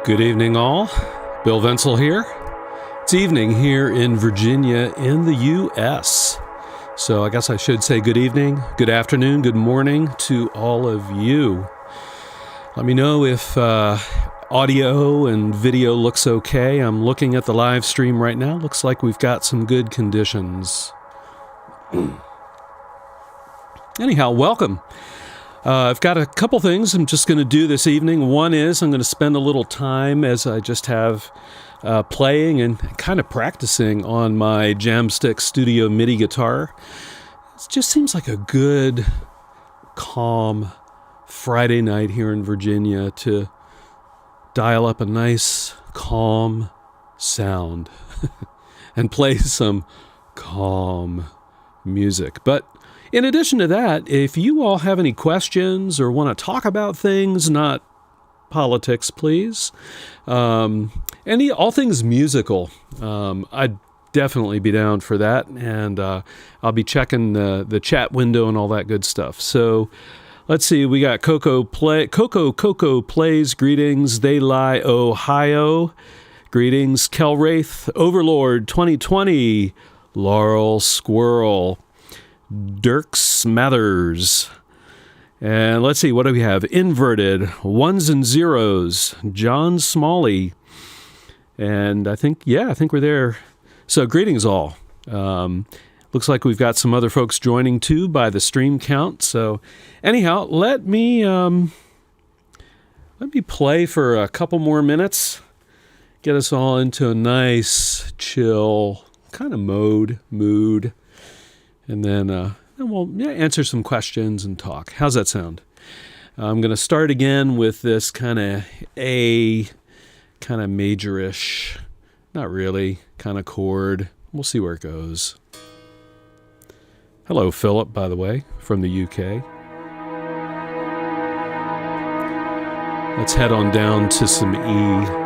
Good evening, all. Bill Vencil here. It's evening here in Virginia in the U.S. So I guess I should say good evening, good afternoon, good morning to all of you. Let me know if audio and video looks okay. I'm looking at the live stream right now. Looks like we've got some good conditions. Anyhow, welcome. I've got a couple things I'm just going to do this evening. One is I'm going to spend a little time, as I just have, playing and kind of practicing on my Jamstik Studio MIDI guitar. It just seems like a good, calm Friday night here in Virginia to dial up a nice, calm sound and play some calm music. But in addition to that, if you all have any questions or want to talk about things, not politics, please, all things musical, I'd definitely be down for that, and I'll be checking the chat window and all that good stuff. So let's see, we got Coco Plays, greetings, They Lie, Ohio, greetings, Kelwraith, Overlord 2020, Laurel Squirrel, Dirk Smathers, and let's see, what do we have? Inverted, Ones and Zeros, John Smalley, and I think we're there. So greetings all. Looks like we've got some other folks joining too by the stream count. So anyhow, let me play for a couple more minutes, get us all into a nice, chill kind of mood. And then we'll answer some questions and talk. How's that sound? I'm going to start again with this kind of majorish, not really, kind of chord. We'll see where it goes. Hello, Philip, by the way, from the UK. Let's head on down to some E.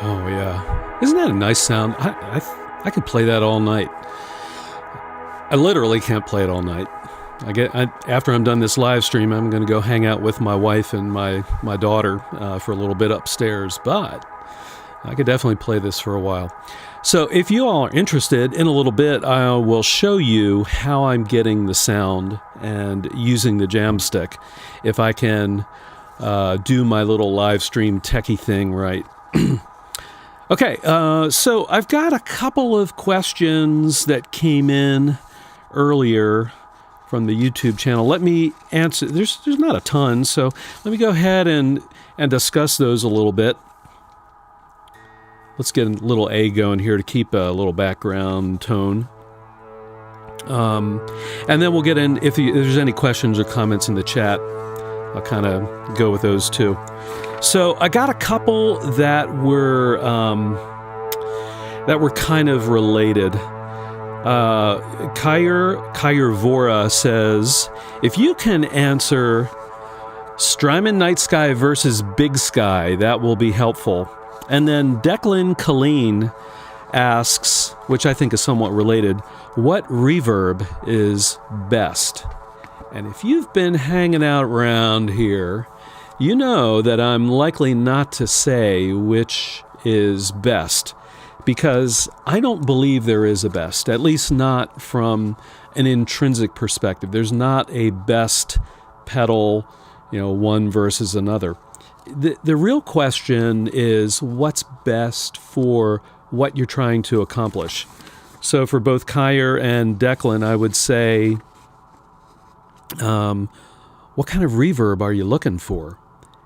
Oh yeah, isn't that a nice sound? I could play that all night. I literally can't play it all night. After I'm done this live stream, I'm going to go hang out with my wife and my daughter for a little bit upstairs. But I could definitely play this for a while. So if you all are interested, in a little bit, I will show you how I'm getting the sound and using the Jamstik. If I can do my little live stream techie thing right. Okay, so I've got a couple of questions that came in earlier from the YouTube channel. Let me answer. There's not a ton, so let me go ahead and discuss those a little bit. Let's get a little A going here to keep a little background tone. And then we'll get in, if there's any questions or comments in the chat, I'll kind of go with those too. So I got a couple that were kind of related. Kyr Vora says, if you can answer Strymon Night Sky versus Big Sky, that will be helpful. And then Declan Colleen asks, which I think is somewhat related, what reverb is best? And if you've been hanging out around here, you know that I'm likely not to say which is best, because I don't believe there is a best, at least not from an intrinsic perspective. There's not a best pedal, one versus another. the real question is what's best for what you're trying to accomplish. So for both Kyer and Declan, I would say, what kind of reverb are you looking for?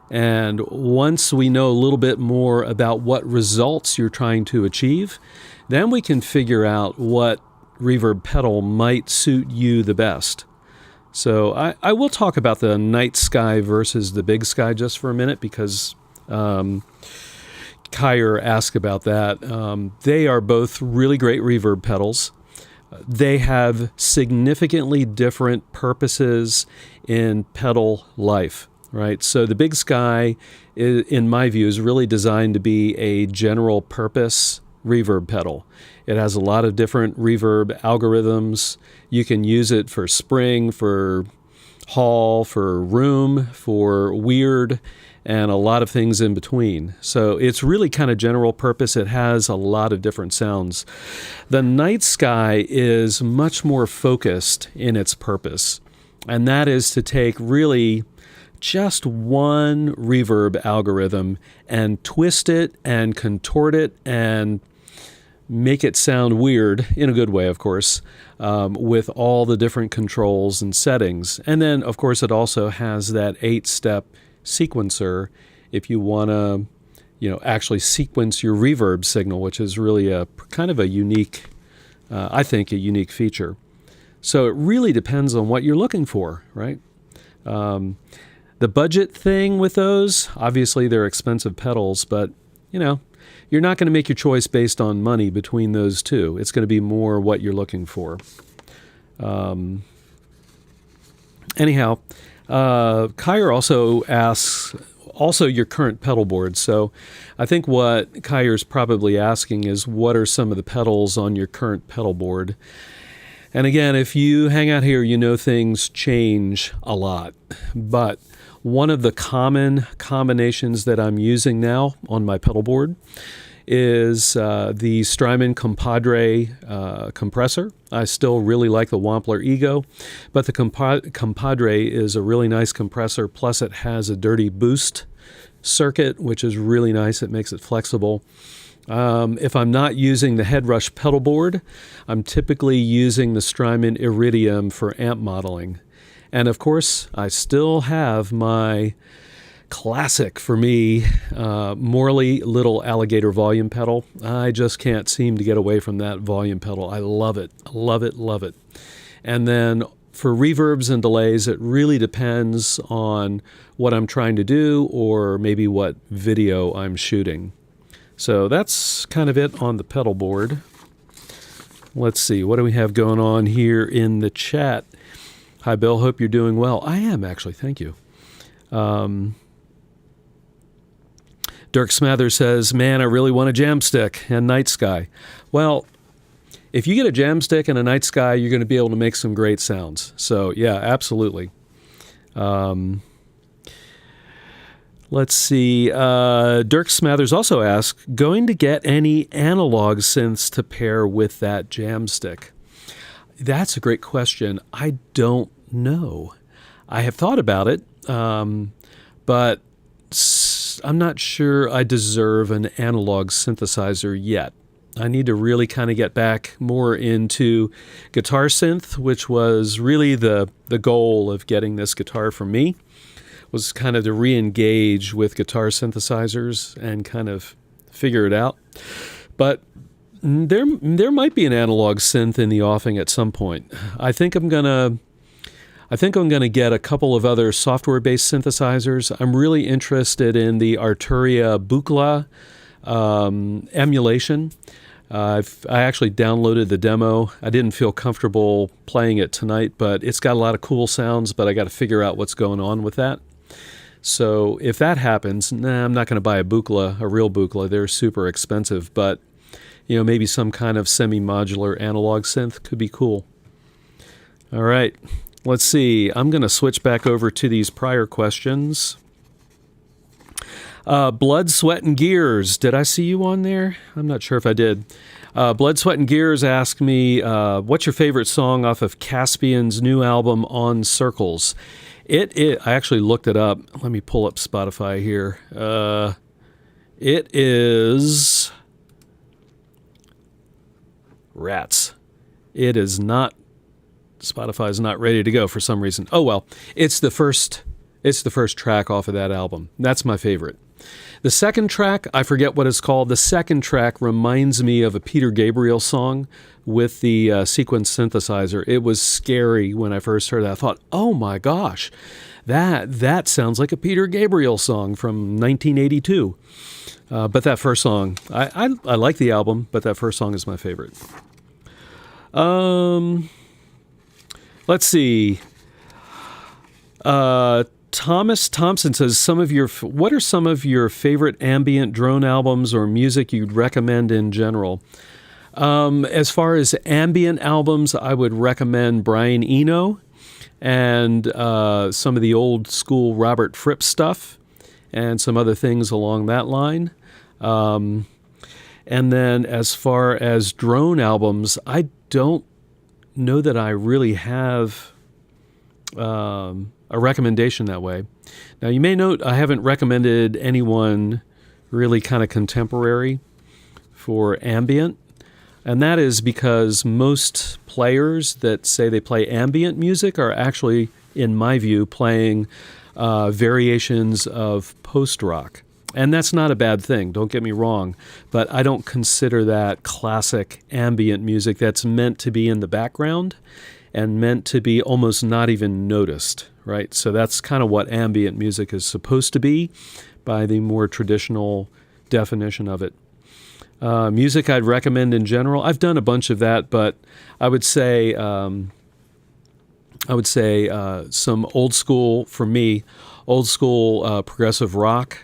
And once we know a little bit more about what results you're trying to achieve, then we can figure out what reverb pedal might suit you the best. So I will talk about the Night Sky versus the Big Sky just for a minute, because Kyer asked about that. They are both really great reverb pedals. They have significantly different purposes in pedal life, right? So the Big Sky, in my view, is really designed to be a general purpose reverb pedal. It has a lot of different reverb algorithms. You can use it for spring, for hall, for room, for weird, and a lot of things in between. So it's really kind of general purpose. It has a lot of different sounds. The Night Sky is much more focused in its purpose, and that is to take really just one reverb algorithm and twist it and contort it and make it sound weird, in a good way, of course, with all the different controls and settings. And then, of course, it also has that 8-step sequencer if you want to, actually sequence your reverb signal, which is really a kind of a unique, I think, a unique feature. So it really depends on what you're looking for, right? The budget thing with those, obviously they're expensive pedals, but, you're not going to make your choice based on money between those two. It's going to be more what you're looking for. Anyhow, Kyer also asks, your current pedal board. So I think what Kyer's probably asking is, what are some of the pedals on your current pedal board? And again, if you hang out here, things change a lot. But one of the common combinations that I'm using now on my pedal board is the Strymon Compadre compressor. I still really like the Wampler Ego, but the Compadre is a really nice compressor, plus it has a dirty boost circuit, which is really nice. It makes it flexible. If I'm not using the Headrush pedal board, I'm typically using the Strymon Iridium for amp modeling. And of course, I still have my classic, for me, Morley little alligator volume pedal. I just can't seem to get away from that volume pedal. I love it. Love it, love it. And then for reverbs and delays, it really depends on what I'm trying to do or maybe what video I'm shooting. So that's kind of it on the pedal board. Let's see, what do we have going on here in the chat? Hi, Bill. Hope you're doing well. I am, actually. Thank you. Dirk Smather says, man, I really want a Jamstik and Night Sky. Well, if you get a Jamstik and a Night Sky, you're going to be able to make some great sounds. So, yeah, absolutely. Let's see. Dirk Smathers also asks, going to get any analog synths to pair with that Jamstik? That's a great question. I don't know. I have thought about it, but I'm not sure I deserve an analog synthesizer yet. I need to really kind of get back more into guitar synth, which was really the goal of getting this guitar for me, was kind of to re-engage with guitar synthesizers and kind of figure it out. But there might be an analog synth in the offing at some point. I think I'm gonna get a couple of other software-based synthesizers. I'm really interested in the Arturia Buchla emulation. I actually downloaded the demo. I didn't feel comfortable playing it tonight, but it's got a lot of cool sounds, but I got to figure out what's going on with that. So if that happens, I'm not going to buy a Buchla, a real Buchla. They're super expensive, but maybe some kind of semi-modular analog synth could be cool. All right, let's see. I'm going to switch back over to these prior questions. Blood, Sweat, and Gears. Did I see you on there? I'm not sure if I did. Blood, Sweat, and Gears asked me, what's your favorite song off of Caspian's new album, On Circles? I actually looked it up. Let me pull up Spotify here. It is rats. It is not. Spotify is not ready to go for some reason. Oh well, it's the first track off of that album. That's my favorite. The second track, I forget what it's called. The second track reminds me of a Peter Gabriel song with the sequence synthesizer. It was scary when I first heard that. I thought, oh my gosh, that sounds like a Peter Gabriel song from 1982. But that first song, I like the album, but that first song is my favorite. Let's see. Thomas Thompson says, what are some of your favorite ambient drone albums or music you'd recommend in general? As far as ambient albums, I would recommend Brian Eno and some of the old school Robert Fripp stuff and some other things along that line. And then as far as drone albums, I don't know that I really have a recommendation that way. Now, you may note I haven't recommended anyone really kind of contemporary for ambient, and that is because most players that say they play ambient music are actually, in my view, playing variations of post-rock. And that's not a bad thing, don't get me wrong, but I don't consider that classic ambient music that's meant to be in the background and meant to be almost not even noticed, right? So that's kind of what ambient music is supposed to be by the more traditional definition of it. Music I'd recommend in general, I've done a bunch of that, but I would say some old school, for me, old school progressive rock,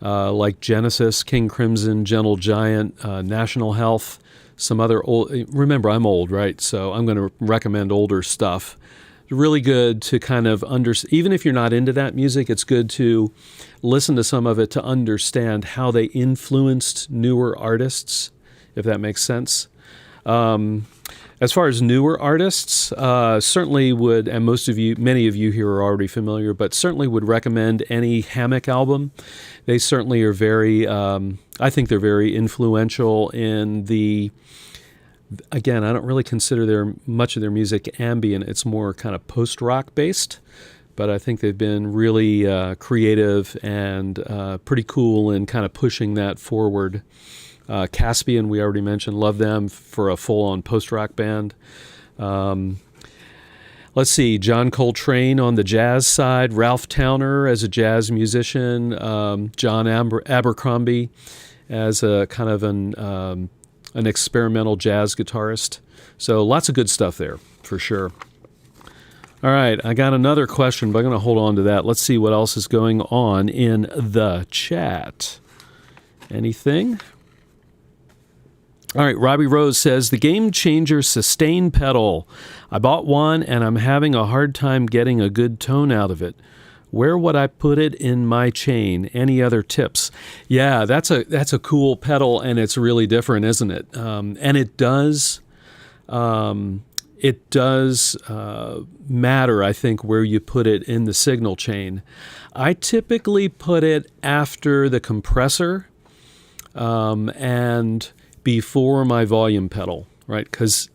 like Genesis, King Crimson, Gentle Giant, National Health, some other old. Remember, I'm old, right? So I'm going to recommend older stuff. Really good to kind of even if you're not into that music, it's good to listen to some of it to understand how they influenced newer artists, if that makes sense. As far as newer artists, certainly would, and many of you here are already familiar, but certainly would recommend any Hammock album. They certainly are I think they're very influential in again, I don't really consider much of their music ambient. It's more kind of post-rock based, but I think they've been really creative and pretty cool in kind of pushing that forward. Caspian, we already mentioned, love them for a full-on post-rock band. Let's see, John Coltrane on the jazz side, Ralph Towner as a jazz musician, John Abercrombie as a kind of an experimental jazz guitarist. So lots of good stuff there, for sure. All right, I got another question, but I'm going to hold on to that. Let's see what else is going on in the chat. Anything? All right, Robbie Rose says, the Game Changer Sustain pedal. I bought one, and I'm having a hard time getting a good tone out of it. Where would I put it in my chain? Any other tips? Yeah, that's a cool pedal, and it's really different, isn't it? And it does matter, I think, where you put it in the signal chain. I typically put it after the compressor and before my volume pedal, right? Because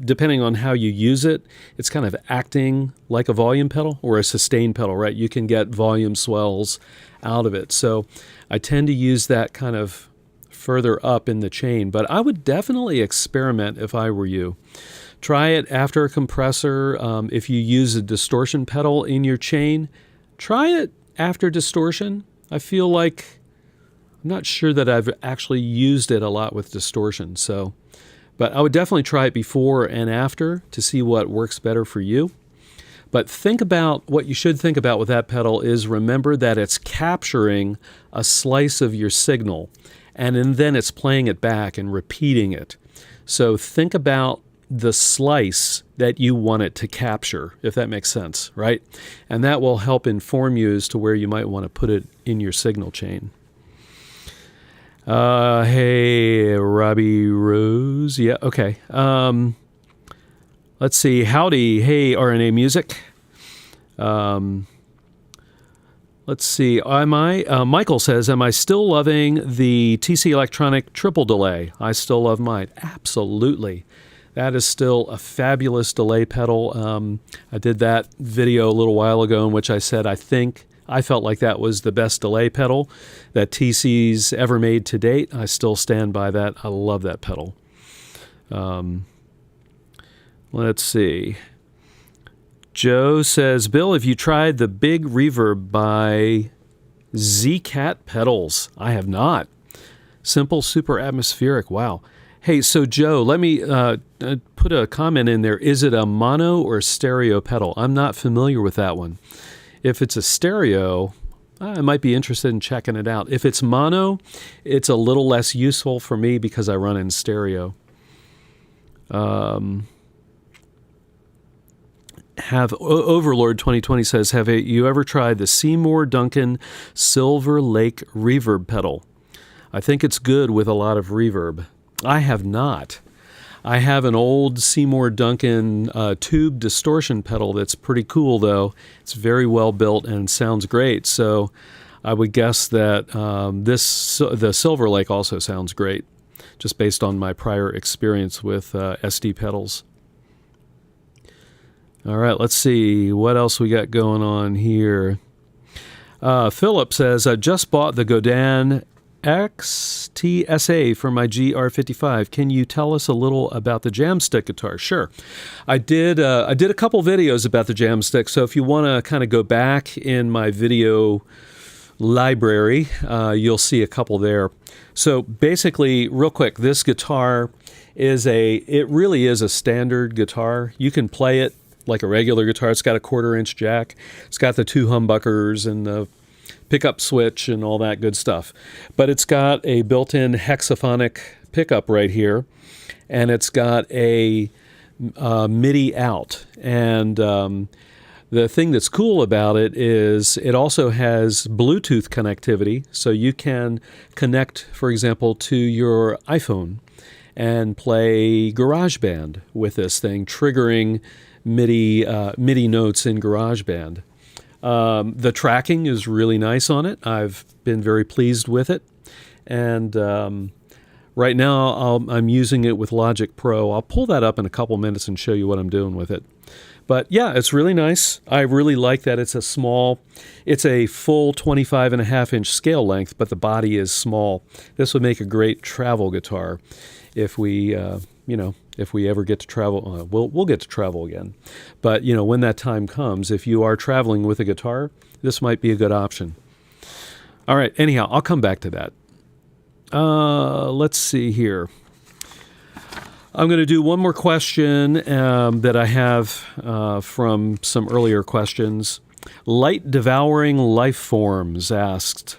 depending on how you use it, it's kind of acting like a volume pedal or a sustain pedal, right? You can get volume swells out of it. So I tend to use that kind of further up in the chain, but I would definitely experiment if I were you. Try it after a compressor. If you use a distortion pedal in your chain, try it after distortion. I feel like I'm not sure that I've actually used it a lot with distortion, but I would definitely try it before and after to see what works better for you. But what you should think about with that pedal is remember that it's capturing a slice of your signal, and then it's playing it back and repeating it. So think about the slice that you want it to capture, if that makes sense, right? And that will help inform you as to where you might want to put it in your signal chain. Hey, Robbie Rose. Yeah, okay. Let's see. Howdy. Hey, RNA Music. Let's see. Michael says, am I still loving the TC Electronic triple delay? I still love mine. Absolutely. That is still a fabulous delay pedal. I did that video a little while ago in which I said I felt like that was the best delay pedal that TC's ever made to date. I still stand by that. I love that pedal. Let's see. Joe says, Bill, have you tried the big reverb by ZCat pedals? I have not. Simple, super atmospheric. Wow. Hey, so Joe, let me put a comment in there. Is it a mono or stereo pedal? I'm not familiar with that one. If it's a stereo, I might be interested in checking it out. If it's mono, it's a little less useful for me because I run in stereo. Overlord 2020 says, have you ever tried the Seymour Duncan Silver Lake reverb pedal? I think it's good with a lot of reverb. I have not. I have an old Seymour Duncan tube distortion pedal that's pretty cool, though. It's very well built and sounds great. So I would guess that the Silver Lake also sounds great, just based on my prior experience with SD pedals. All right, let's see what else we got going on here. Philip says, I just bought the Godin XTSA for my GR55. Can you tell us a little about the Jamstik guitar? Sure. I did a couple videos about the Jamstik, so if you want to kind of go back in my video library, you'll see a couple there. So basically, real quick, this guitar it really is a standard guitar. You can play it like a regular guitar. It's got a 1/4-inch jack. It's got the 2 humbuckers and the pickup switch and all that good stuff. But it's got a built-in hexaphonic pickup right here, and it's got a MIDI out. And the thing that's cool about it is it also has Bluetooth connectivity, so you can connect, for example, to your iPhone and play GarageBand with this thing, triggering MIDI notes in GarageBand. The tracking is really nice on it. I've been very pleased with it. And right now I'm using it with Logic Pro. I'll pull that up in a couple minutes and show you what I'm doing with it. But yeah, it's really nice. I really like that it's a full 25.5-inch scale length, but the body is small. This would make a great travel guitar if we ever get to travel. We'll get to travel again. But, when that time comes, if you are traveling with a guitar, this might be a good option. All right, anyhow, I'll come back to that. Let's see here. I'm going to do one more question that I have from some earlier questions. Light Devouring Life Forms asked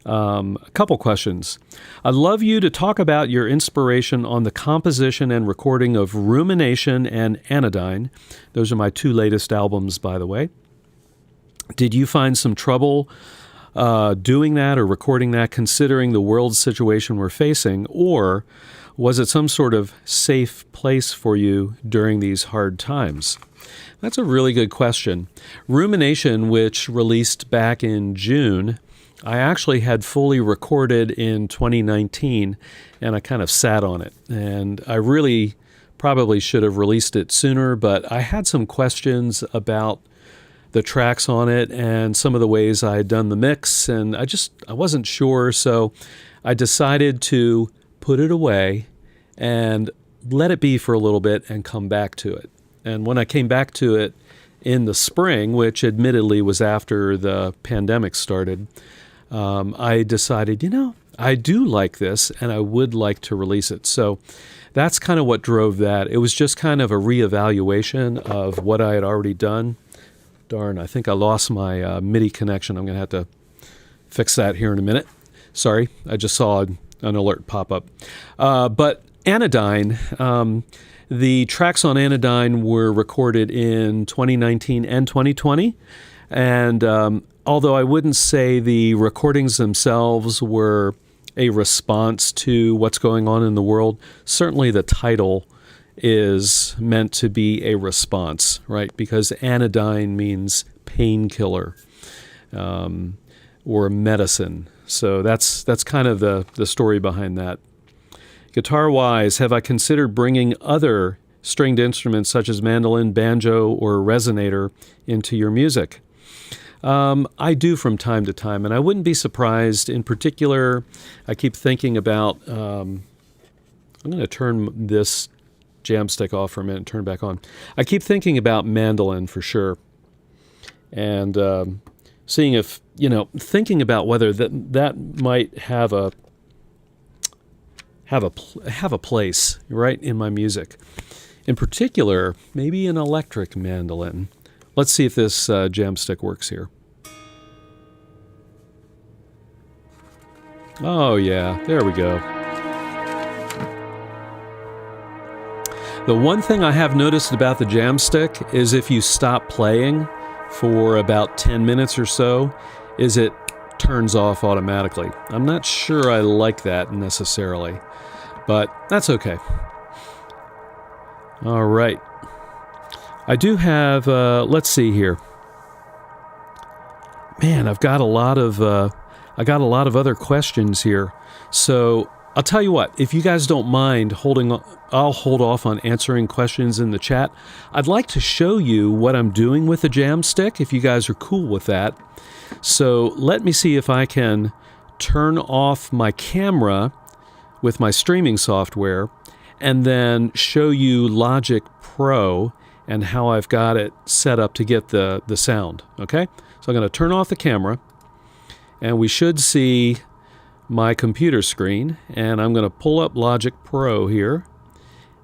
a couple questions. I'd love you to talk about your inspiration on the composition and recording of Rumination and Anodyne. Those are my 2 latest albums, by the way. Did you find some trouble doing that or recording that, considering the world situation we're facing, or was it some sort of safe place for you during these hard times? That's a really good question. Rumination, which released back in June, I actually had fully recorded in 2019, and I kind of sat on it. And I really probably should have released it sooner, but I had some questions about the tracks on it and some of the ways I had done the mix, and I wasn't sure, so I decided to put it away and let it be for a little bit and come back to it. And when I came back to it in the spring, which admittedly was after the pandemic started, I decided, I do like this and I would like to release it. So that's kind of what drove that. It was just kind of a reevaluation of what I had already done. Darn, I think I lost my MIDI connection. I'm going to have to fix that here in a minute. Sorry, I just saw an alert pop up. But Anodyne, the tracks on Anodyne were recorded in 2019 and 2020. And although I wouldn't say the recordings themselves were a response to what's going on in the world, certainly the title is meant to be a response, right? Because anodyne means painkiller. or medicine. So that's kind of the story behind that. Guitar-wise, have I considered bringing other stringed instruments such as mandolin, banjo, or resonator into your music? I do from time to time, and I wouldn't be surprised. In particular, I keep thinking about, I'm going to turn this Jamstik off for a minute and turn it back on. I keep thinking about mandolin for sure, and seeing if, thinking about whether that might have a place right in my music. In particular, maybe an electric mandolin. Let's see if this Jamstik works here. Oh yeah, there we go. The one thing I have noticed about the Jamstik is if you stop playing for about 10 minutes or so, is it turns off automatically. I'm not sure I like that necessarily, but that's okay. All right. I do have, let's see here. Man, I've got a lot of other questions here. So I'll tell you what, if you guys don't mind I'll hold off on answering questions in the chat. I'd like to show you what I'm doing with the Jamstik, if you guys are cool with that. So let me see if I can turn off my camera with my streaming software and then show you Logic Pro and how I've got it set up to get the sound, okay? So I'm going to turn off the camera, and we should see my computer screen, and I'm going to pull up Logic Pro here,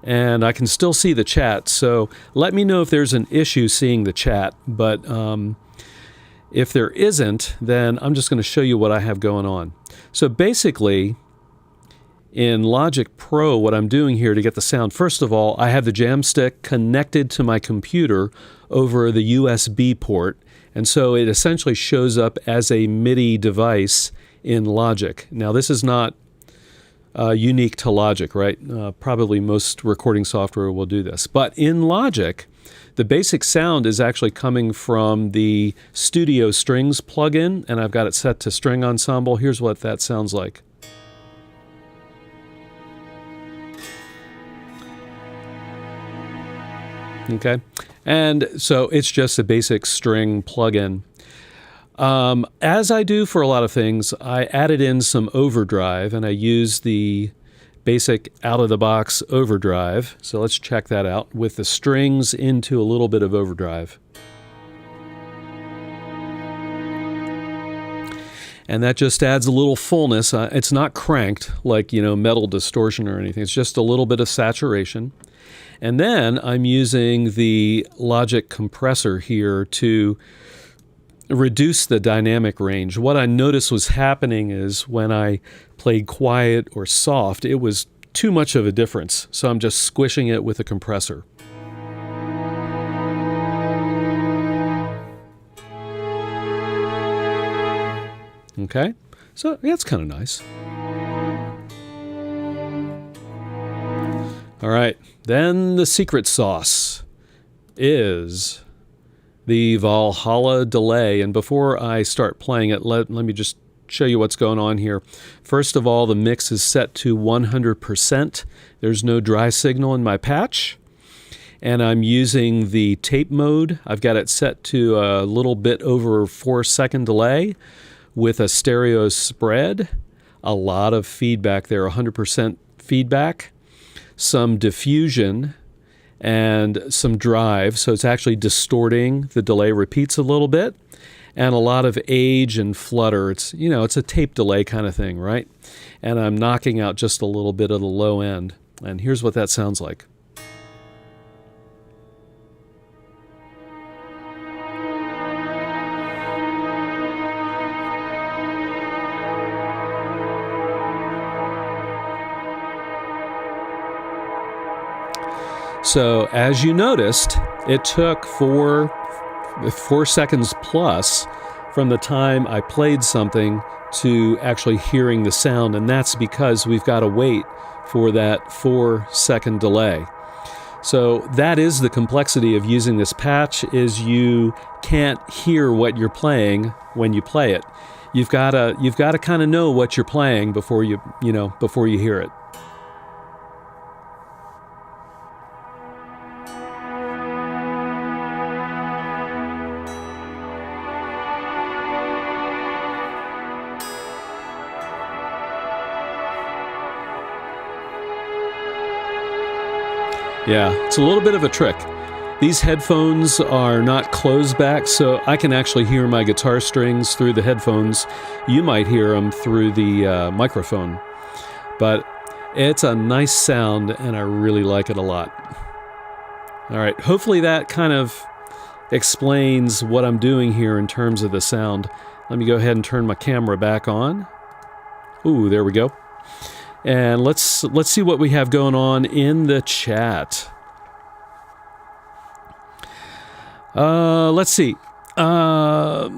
and I can still see the chat, so let me know if there's an issue seeing the chat, but if there isn't, then I'm just going to show you what I have going on. So basically, in Logic Pro, what I'm doing here to get the sound, first of all, I have the Jamstik connected to my computer over the USB port, and so it essentially shows up as a MIDI device in Logic. Now, this is not unique to Logic, right? Probably most recording software will do this. But in Logic, the basic sound is actually coming from the Studio Strings plugin, and I've got it set to String Ensemble. Here's what that sounds like. Okay, and so it's just a basic string plugin. As I do for a lot of things, I added in some overdrive, and I use the basic out-of-the-box overdrive. So let's check that out with the strings into a little bit of overdrive. And that just adds a little fullness. It's not cranked like, metal distortion or anything. It's just a little bit of saturation. And then I'm using the Logic compressor here to reduce the dynamic range. What I noticed was happening is when I played quiet or soft, it was too much of a difference. So I'm just squishing it with a compressor. Okay, so yeah, it's kind of nice. All right, then the secret sauce is the Valhalla Delay. And before I start playing it, let me just show you what's going on here. First of all, the mix is set to 100%. There's no dry signal in my patch. And I'm using the tape mode. I've got it set to a little bit over 4-second delay with a stereo spread. A lot of feedback there, 100% feedback. Some diffusion and some drive, so it's actually distorting. The delay repeats a little bit, and a lot of age and flutter. It's it's a tape delay kind of thing, right? And I'm knocking out just a little bit of the low end, and here's what that sounds like. So as you noticed, it took four seconds plus from the time I played something to actually hearing the sound, and that's because we've got to wait for that 4-second delay. So that is the complexity of using this patch, is you can't hear what you're playing when you play it. You've got to kind of know what you're playing before you hear it. Yeah, it's a little bit of a trick. These headphones are not closed back, so I can actually hear my guitar strings through the headphones. You might hear them through the microphone. But it's a nice sound, and I really like it a lot. All right, hopefully that kind of explains what I'm doing here in terms of the sound. Let me go ahead and turn my camera back on. Ooh, there we go. And let's see what we have going on in the chat. Let's see. Robbie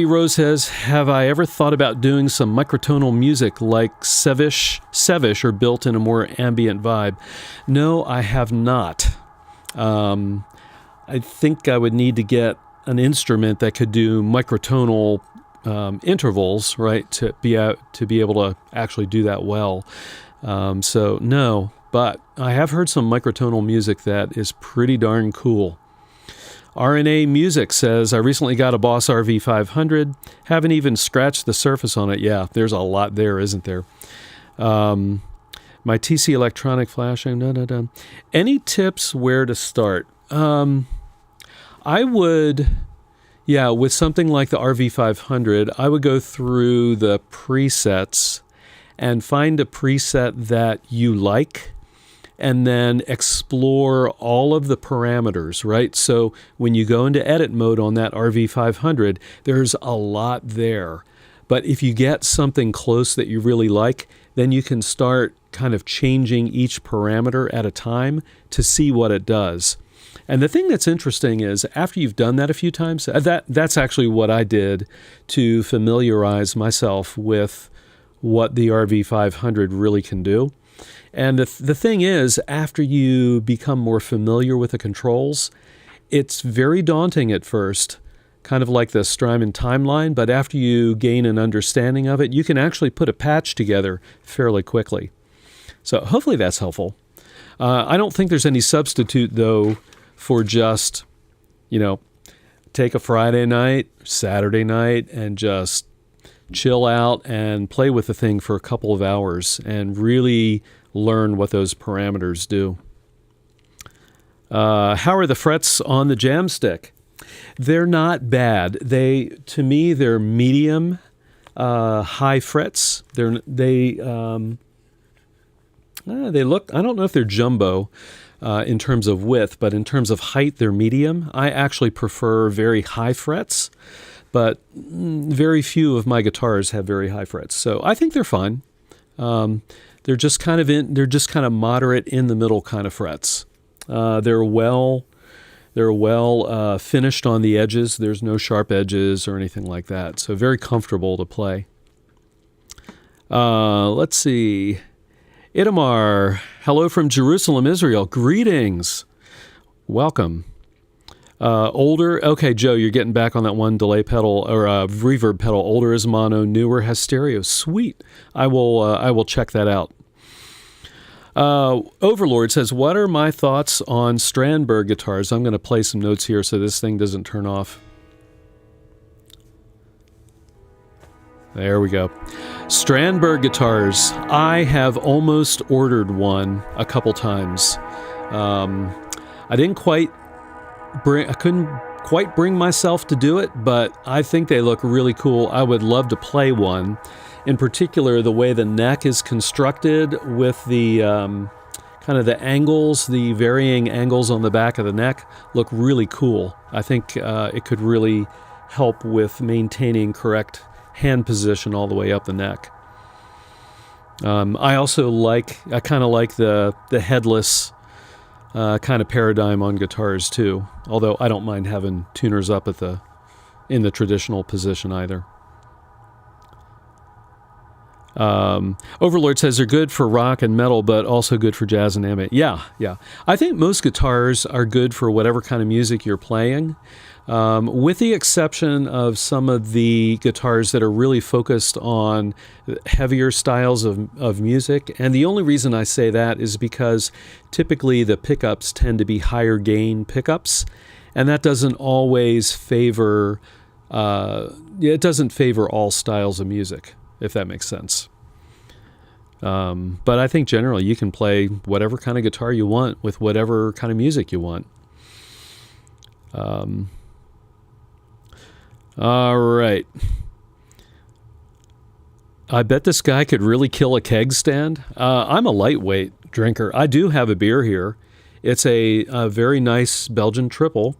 Rose says, have I ever thought about doing some microtonal music like Sevish or built in a more ambient vibe? No, I have not. I think I would need to get an instrument that could do microtonal intervals, right, to be able to actually do that well. So no, but I have heard some microtonal music that is pretty darn cool. RNA Music says, I recently got a Boss RV500. Haven't even scratched the surface on it. Yeah, there's a lot there, isn't there? My TC Electronic flashing. Any tips where to start? I would... Yeah, with something like the RV500, I would go through the presets and find a preset that you like, and then explore all of the parameters, right? So when you go into edit mode on that RV500, there's a lot there. But if you get something close that you really like, then you can start kind of changing each parameter at a time to see what it does. And the thing that's interesting is after you've done that a few times, that's actually what I did to familiarize myself with what the RV500 really can do. And the thing is, after you become more familiar with the controls, it's very daunting at first, kind of like the Strymon timeline, but after you gain an understanding of it, you can actually put a patch together fairly quickly. So hopefully that's helpful. I don't think there's any substitute, though, for just, take a Friday night, Saturday night, and just chill out and play with the thing for a couple of hours and really learn what those parameters do. How are the frets on the Jamstik? They're not bad. To me, they're medium, high frets. They look, I don't know if they're jumbo, in terms of width, but in terms of height, they're medium. I actually prefer very high frets, but very few of my guitars have very high frets. So I think they're fine. They're just kind of moderate in the middle kind of frets. They're well finished on the edges. There's no sharp edges or anything like that. So very comfortable to play. Let's see. Itamar, hello from Jerusalem, Israel. Greetings. Welcome. Older, okay, Joe, you're getting back on that one delay pedal or reverb pedal. Older is mono, newer has stereo. Sweet. I will check that out. Overlord says, what are my thoughts on Strandberg guitars? I'm going to play some notes here so this thing doesn't turn off. There we go. Strandberg guitars. I have almost ordered one a couple times. I couldn't quite bring myself to do it, but I think they look really cool. I would love to play one. In particular, the way the neck is constructed with the kind of the angles, the varying angles on the back of the neck look really cool. I think it could really help with maintaining correct hand position all the way up the neck. I kind of like the headless kind of paradigm on guitars too, although I don't mind having tuners up in the traditional position either. Overlord says they're good for rock and metal, but also good for jazz and ambient. Yeah. I think most guitars are good for whatever kind of music you're playing, with the exception of some of the guitars that are really focused on heavier styles of music. And the only reason I say that is because typically the pickups tend to be higher gain pickups, and that doesn't always favor, it doesn't favor all styles of music, if that makes sense. But I think generally you can play whatever kind of guitar you want with whatever kind of music you want. All right. I bet this guy could really kill a keg stand. I'm a lightweight drinker. I do have a beer here. It's a very nice Belgian triple.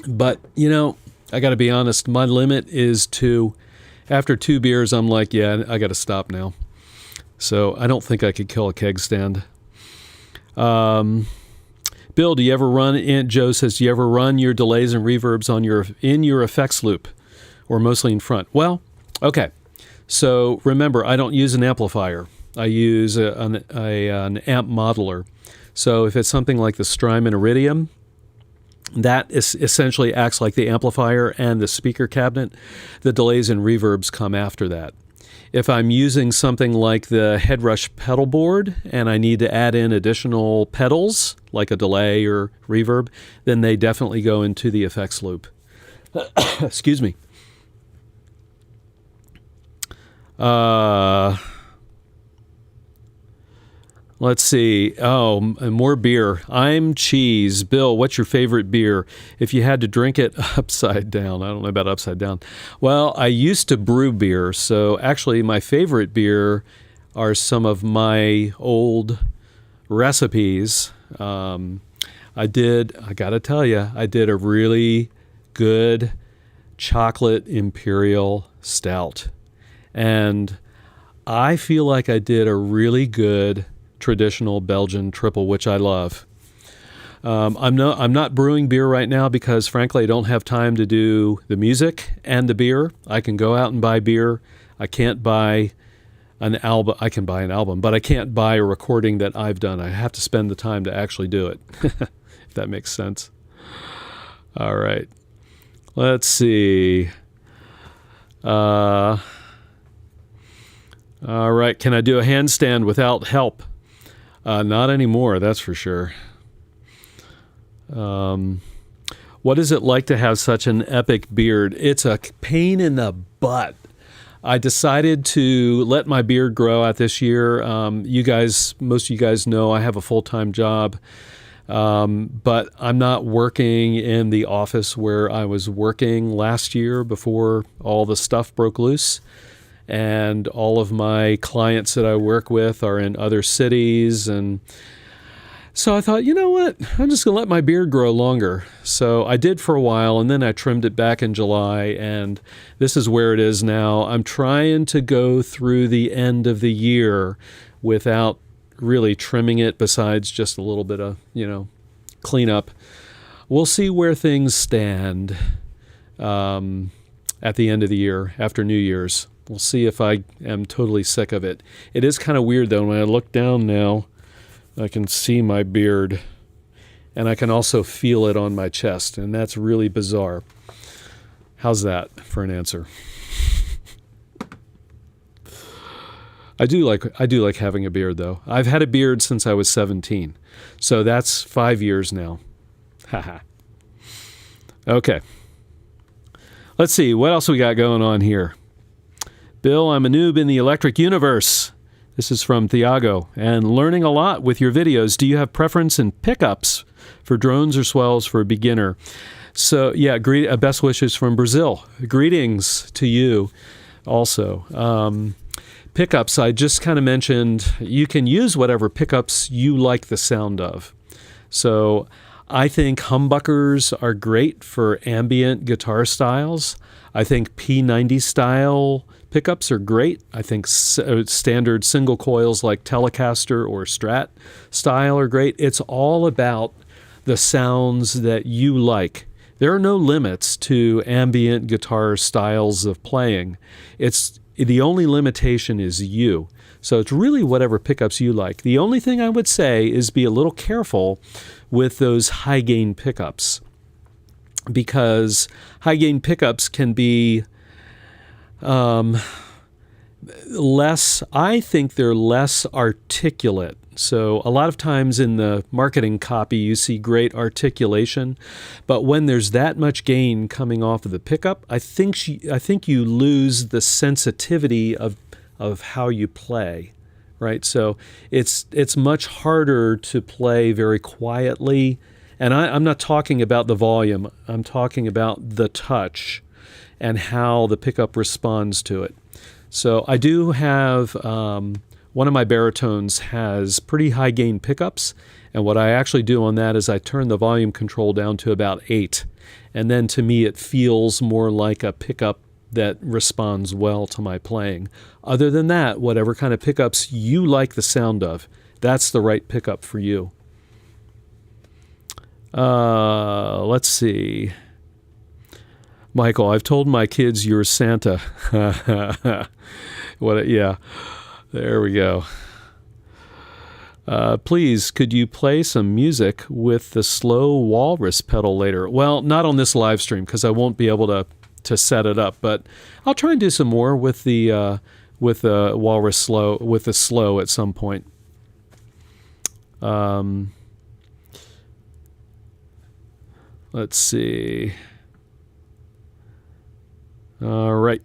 But, you know, I got to be honest, my limit is 2. After 2 beers, I'm like, yeah, I got to stop now. So I don't think I could kill a keg stand. Bill, do you ever run, Joe says, do you ever run your delays and reverbs in your effects loop, or mostly in front? Well, okay. So remember, I don't use an amplifier. I use an amp modeler. So if it's something like the Strymon Iridium, that essentially acts like the amplifier and the speaker cabinet. The delays and reverbs come after that. If I'm using something like the Headrush pedal board and I need to add in additional pedals, like a delay or reverb, then they definitely go into the effects loop. Excuse me. Let's see. Oh, more beer. I'm cheese. Bill, what's your favorite beer? If you had to drink it upside down. I don't know about upside down. Well, I used to brew beer. So actually my favorite beer are some of my old recipes. I got to tell you, I did a really good chocolate imperial stout. And I feel like I did a really good traditional Belgian triple, which I love. I'm not brewing beer right now because, frankly, I don't have time to do the music and the beer. I can go out and buy beer. I can't buy an album. I can buy an album, but I can't buy a recording that I've done. I have to spend the time to actually do it, if that makes sense. All right. Let's see. All right. Can I do a handstand without help? Not anymore, that's for sure. What is it like to have such an epic beard? It's a pain in the butt. I decided to let my beard grow out this year. Most of you guys know I have a full-time job, but I'm not working in the office where I was working last year before all the stuff broke loose. And all of my clients that I work with are in other cities. And so I thought, you know what? I'm just going to let my beard grow longer. So I did for a while, and then I trimmed it back in July, and this is where it is now. I'm trying to go through the end of the year without really trimming it, besides just a little bit of, cleanup. We'll see where things stand at the end of the year, after New Year's. We'll see if I am totally sick of it. It is kind of weird, though. When I look down now, I can see my beard, and I can also feel it on my chest, and that's really bizarre. How's that for an answer? I do like having a beard, though. I've had a beard since I was 17, so that's 5 years now. Haha. Okay. Let's see, what else we got going on here? Bill, I'm a noob in the electric universe. This is from Thiago. And learning a lot with your videos. Do you have preference in pickups for drones or swells for a beginner? So, yeah, best wishes from Brazil. Greetings to you also. Pickups, I just kind of mentioned, you can use whatever pickups you like the sound of. So I think humbuckers are great for ambient guitar styles. I think P90 style pickups are great. I think standard single coils like Telecaster or Strat style are great. It's all about the sounds that you like. There are no limits to ambient guitar styles of playing. The only limitation is you. So it's really whatever pickups you like. The only thing I would say is be a little careful with those high gain pickups, because high gain pickups can be I think they're less articulate. So a lot of times in the marketing copy, you see great articulation, but when there's that much gain coming off of the pickup, I think you lose the sensitivity of how you play, right? So it's much harder to play very quietly, and I'm not talking about the volume. I'm talking about the touch and how the pickup responds to it. So I do have one of my baritones has pretty high gain pickups, and what I actually do on that is I turn the volume control down to about 8, and then to me it feels more like a pickup that responds well to my playing. Other than that, whatever kind of pickups you like the sound of, that's the right pickup for you. Let's see. Michael, I've told my kids you're Santa. Yeah, there we go. Please, could you play some music with the slow walrus pedal later? Well, not on this live stream because I won't be able to set it up, but I'll try and do some more with the walrus slow, with the slow at some point. Let's see. All right.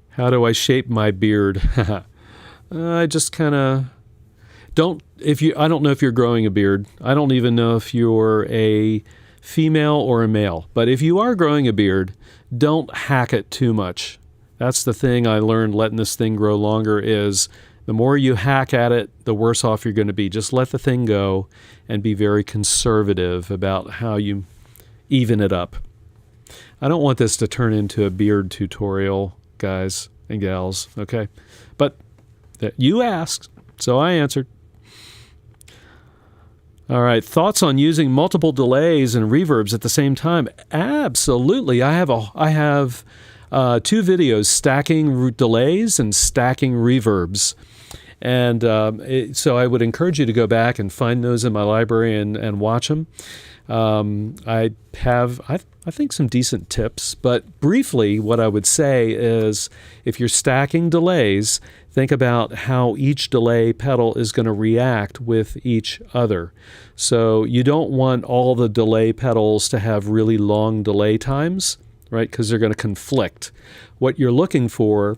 How do I shape my beard? I just kind of I don't know if you're growing a beard. I don't even know if you're a female or a male. But if you are growing a beard, don't hack it too much. That's the thing I learned letting this thing grow longer is the more you hack at it, the worse off you're going to be. Just let the thing go and be very conservative about how you even it up. I don't want this to turn into a beard tutorial, guys and gals, okay? But you asked, so I answered. All right, thoughts on using multiple delays and reverbs at the same time? Absolutely. I have 2 videos, stacking delays and stacking reverbs. And so I would encourage you to go back and find those in my library and watch them. I have, I think, some decent tips, but briefly what I would say is if you're stacking delays, think about how each delay pedal is going to react with each other. So you don't want all the delay pedals to have really long delay times, right? Because they're going to conflict. What you're looking for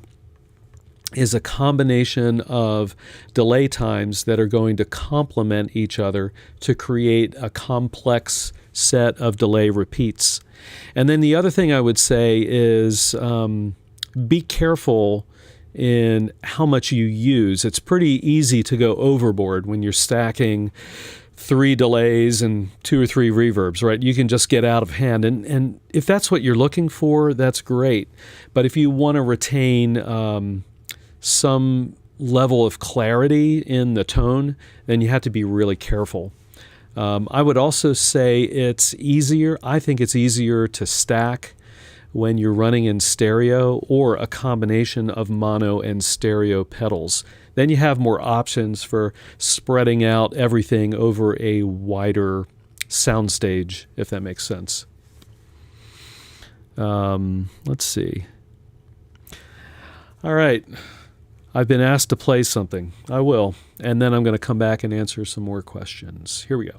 is a combination of delay times that are going to complement each other to create a complex set of delay repeats. And then the other thing I would say is be careful in how much you use. It's pretty easy to go overboard when you're stacking 3 delays and 2 or 3 reverbs, right? You can just get out of hand. And if that's what you're looking for, that's great. But if you want to retain some level of clarity in the tone, then you have to be really careful. I would also say I think it's easier to stack when you're running in stereo or a combination of mono and stereo pedals. Then you have more options for spreading out everything over a wider soundstage, if that makes sense. Let's see. All right. I've been asked to play something. I will. And then I'm going to come back and answer some more questions. Here we go.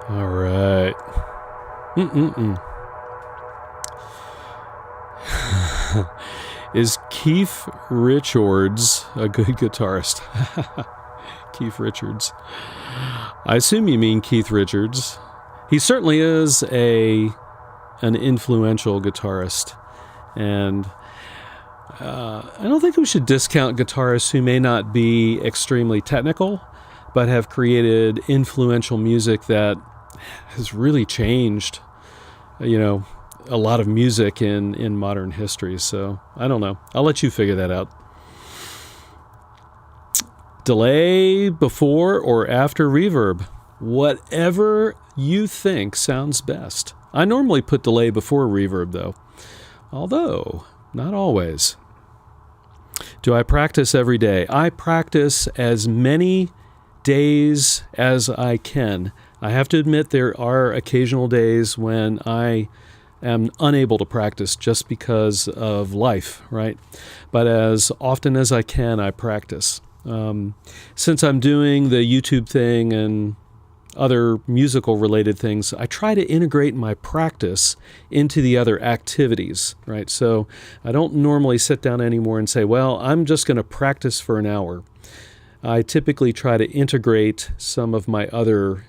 All right. Is Keith Richards a good guitarist? Keith Richards. I assume you mean Keith Richards. He certainly is an influential guitarist. And I don't think we should discount guitarists who may not be extremely technical, but have created influential music that has really changed, a lot of music in modern history. So I don't know. I'll let you figure that out. Delay before or after reverb? Whatever you think sounds best. I normally put delay before reverb though, although not always. Do I practice every day? I practice as many days as I can. I have to admit there are occasional days when I am unable to practice just because of life, right? But as often as I can, I practice. Since I'm doing the YouTube thing and other musical related things, I try to integrate my practice into the other activities, right? So I don't normally sit down anymore and say, well, I'm just going to practice for an hour. I typically try to integrate some of my other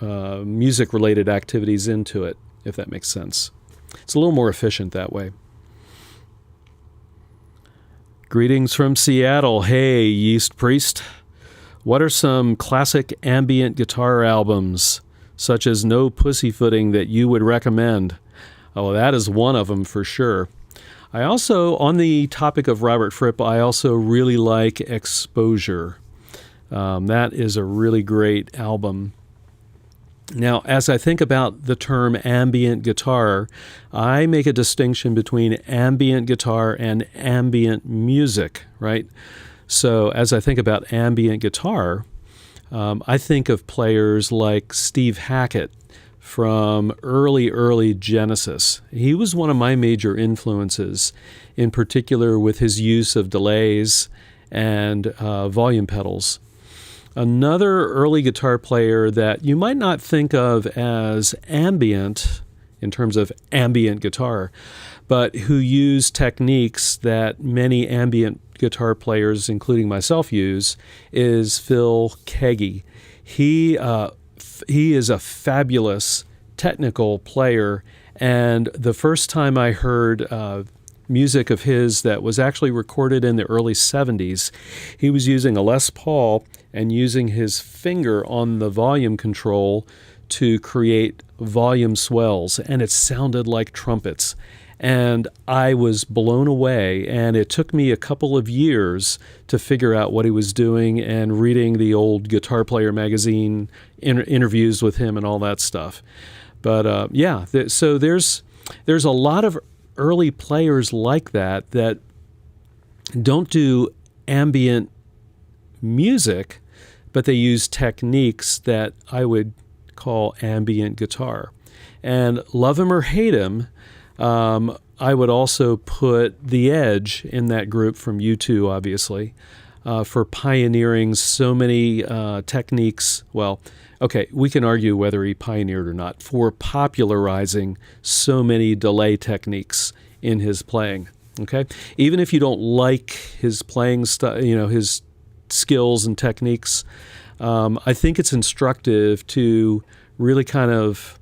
music related activities into it, if that makes sense. It's a little more efficient that way. Greetings from Seattle. Hey, Yeast Priest. What are some classic ambient guitar albums, such as No Pussyfooting, that you would recommend? Oh, that is one of them for sure. I also, on the topic of Robert Fripp, I also really like Exposure. That is a really great album. Now, as I think about the term ambient guitar, I make a distinction between ambient guitar and ambient music, right? So as I think about ambient guitar, I think of players like Steve Hackett from early Genesis. He was one of my major influences, in particular with his use of delays and volume pedals. Another early guitar player that you might not think of as ambient in terms of ambient guitar, but who used techniques that many ambient guitar players, including myself, use, is Phil Keggie. He is a fabulous technical player, and the first time I heard music of his that was actually recorded in the early 70s, he was using a Les Paul and using his finger on the volume control to create volume swells, and it sounded like trumpets. And I was blown away, and it took me a couple of years to figure out what he was doing, and reading the old Guitar Player magazine interviews with him and all that stuff. But so there's a lot of early players like that don't do ambient music, but they use techniques that I would call ambient guitar. And love him or hate him, I would also put The Edge in that group from U2, obviously, for pioneering so many techniques. Well, okay, we can argue whether he pioneered or not, for popularizing so many delay techniques in his playing. Okay, even if you don't like his playing his skills and techniques, I think it's instructive to really kind of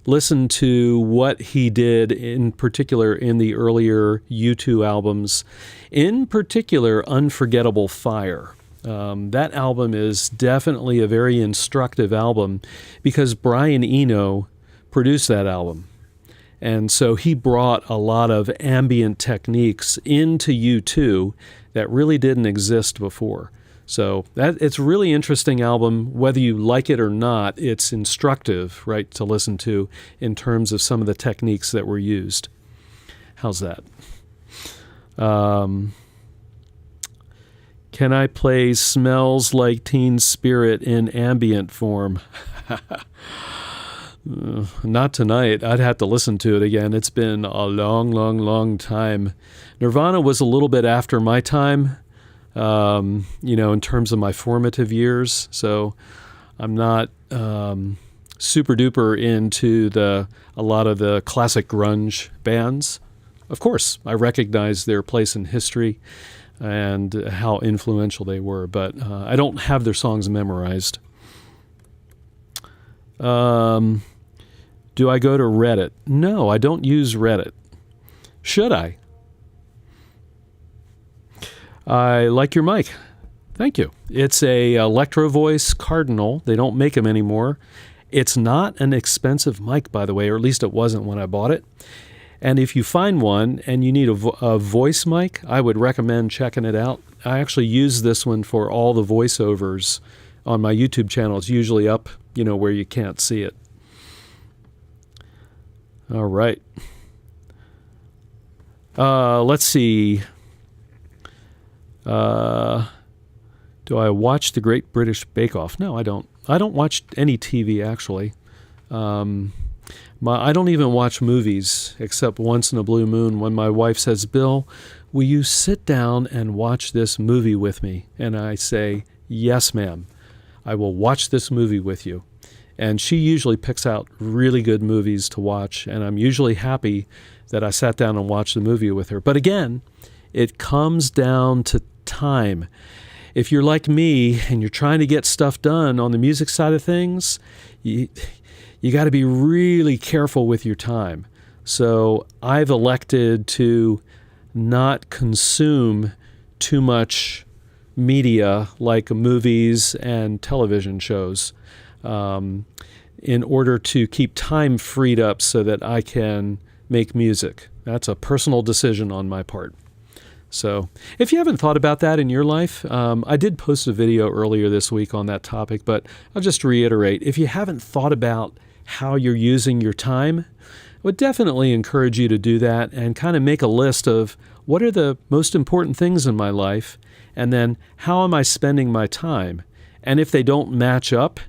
listen to what he did, in particular in the earlier U2 albums, in particular Unforgettable Fire. That album is definitely a very instructive album because Brian Eno produced that album. And so he brought a lot of ambient techniques into U2 that really didn't exist before. So it's a really interesting album. Whether you like it or not, it's instructive, right, to listen to in terms of some of the techniques that were used. How's that? Can I play Smells Like Teen Spirit in ambient form? Not tonight. I'd have to listen to it again. It's been a long time. Nirvana was a little bit after my time, in terms of my formative years. So I'm not super duper into a lot of the classic grunge bands. Of course, I recognize their place in history and how influential they were, but I don't have their songs memorized. Do I go to Reddit? No, I don't use Reddit. Should I? I like your mic. Thank you. It's a Electro Voice Cardinal. They don't make them anymore. It's not an expensive mic, by the way, or at least it wasn't when I bought it. And if you find one and you need a voice mic, I would recommend checking it out. I actually use this one for all the voiceovers on my YouTube channel. It's usually up, where you can't see it. All right. Let's see. Do I watch the Great British Bake Off? No, I don't. I don't watch any TV, actually. I don't even watch movies, except once in a blue moon when my wife says, Bill, will you sit down and watch this movie with me? And I say, yes, ma'am. I will watch this movie with you. And she usually picks out really good movies to watch, and I'm usually happy that I sat down and watched the movie with her. But again, it comes down to time. If you're like me and you're trying to get stuff done on the music side of things, you got to be really careful with your time. So I've elected to not consume too much media like movies and television shows in order to keep time freed up so that I can make music. That's a personal decision on my part. So if you haven't thought about that in your life, I did post a video earlier this week on that topic, but I'll just reiterate, if you haven't thought about how you're using your time, I would definitely encourage you to do that and kind of make a list of what are the most important things in my life, and then how am I spending my time? And if they don't match up,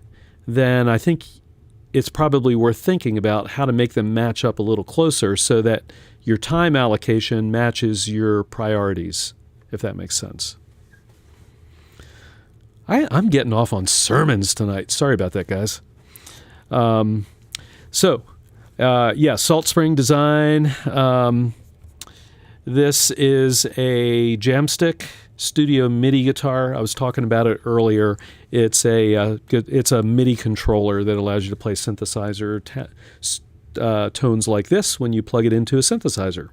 then I think it's probably worth thinking about how to make them match up a little closer so that your time allocation matches your priorities, if that makes sense. I'm getting off on sermons tonight. Sorry about that, guys. Salt Spring Design. This is a Jamstik Studio MIDI guitar. I was talking about it earlier. It's a MIDI controller that allows you to play synthesizer tones like this when you plug it into a synthesizer.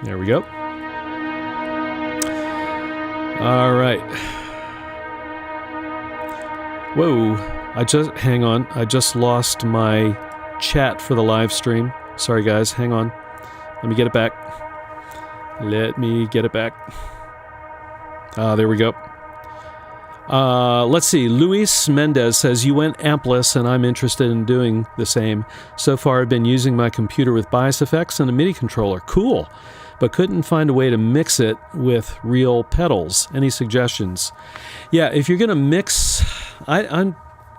There we go. All right. Whoa, hang on. I just lost my chat for the live stream. Sorry guys, hang on. Let me get it back. There we go. Let's see. Luis Mendez says, you went ampless and I'm interested in doing the same. So far I've been using my computer with bias effects and a MIDI controller. Cool. But couldn't find a way to mix it with real pedals. Any suggestions? Yeah, if you're going to mix, I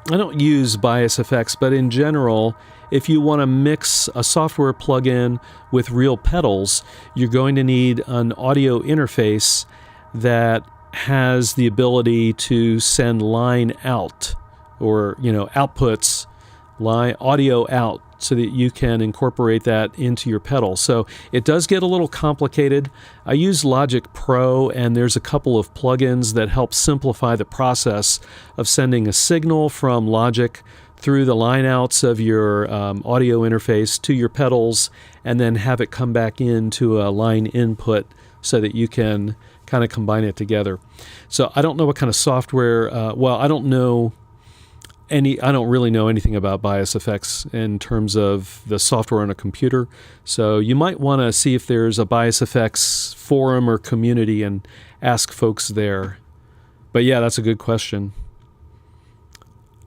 don't use bias effects, but in general, if you want to mix a software plugin with real pedals, you're going to need an audio interface that has the ability to send line out, or outputs, audio out, so that you can incorporate that into your pedal. So it does get a little complicated. I use Logic Pro, and there's a couple of plugins that help simplify the process of sending a signal from Logic through the line outs of your audio interface to your pedals, and then have it come back into a line input so that you can kind of combine it together. So I don't know what kind of software, I don't really know anything about bias effects in terms of the software on a computer. So you might want to see if there's a bias effects forum or community and ask folks there. But yeah, that's a good question.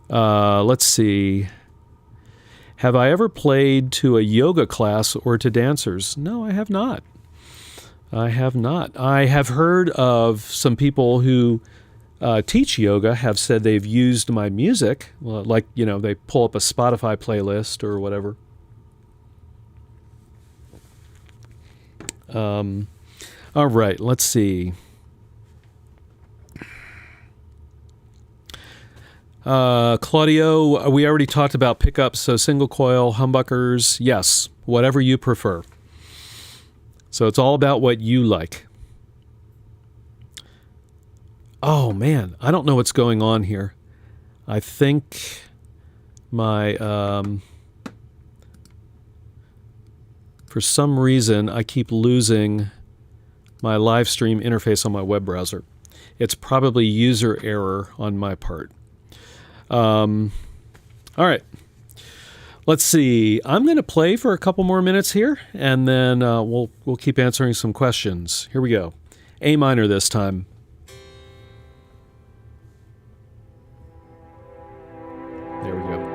Let's see. Have I ever played to a yoga class or to dancers? No, I have not. I have heard of some people who teach yoga have said they've used my music, like, they pull up a Spotify playlist or whatever. All right, let's see. Claudio, we already talked about pickups, so single coil, humbuckers, yes, whatever you prefer. So it's all about what you like. Oh man, I don't know what's going on here. I think my, for some reason, I keep losing my live stream interface on my web browser. It's probably user error on my part. All right. Let's see. I'm going to play for a couple more minutes here, and then we'll keep answering some questions. Here we go. A minor this time. There we go.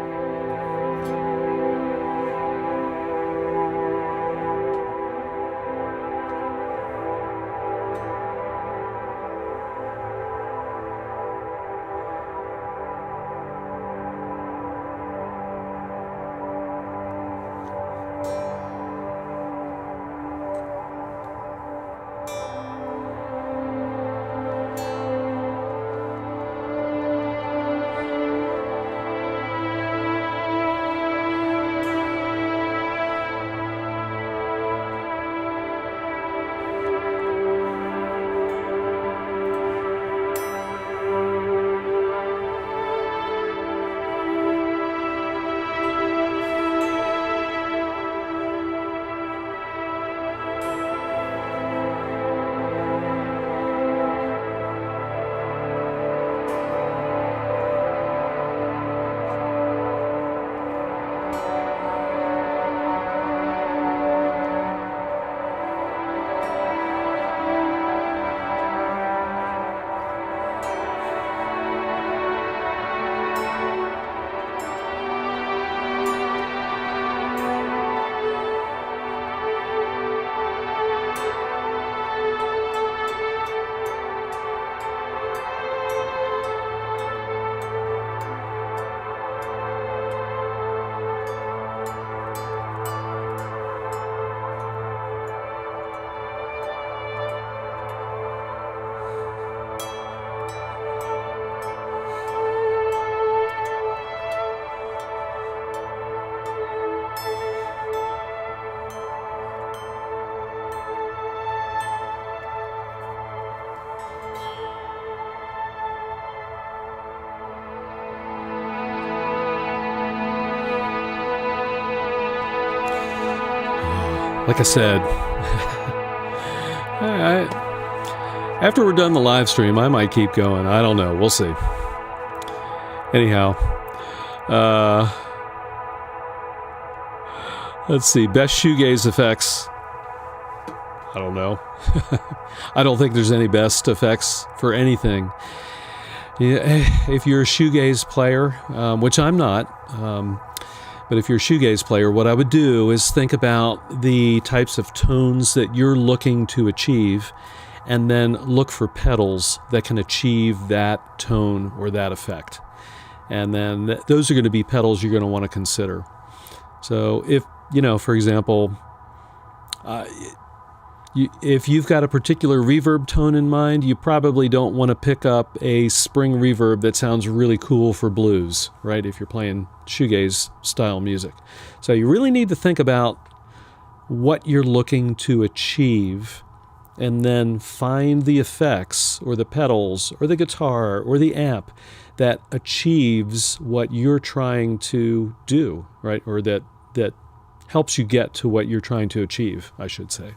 Like I said, after we're done the live stream, I might keep going. I don't know. We'll see. Anyhow, let's see. Best shoegaze effects. I don't know. I don't think there's any best effects for anything. Yeah, if you're a shoegaze player, which I'm not, but if you're a shoegaze player, what I would do is think about the types of tones that you're looking to achieve, and then look for pedals that can achieve that tone or that effect. And then those are going to be pedals you're going to want to consider. So if, for example, if you've got a particular reverb tone in mind, you probably don't want to pick up a spring reverb that sounds really cool for blues, right? If you're playing shoegaze style music. So you really need to think about what you're looking to achieve, and then find the effects or the pedals or the guitar or the amp that achieves what you're trying to do, right? Or that helps you get to what you're trying to achieve, I should say.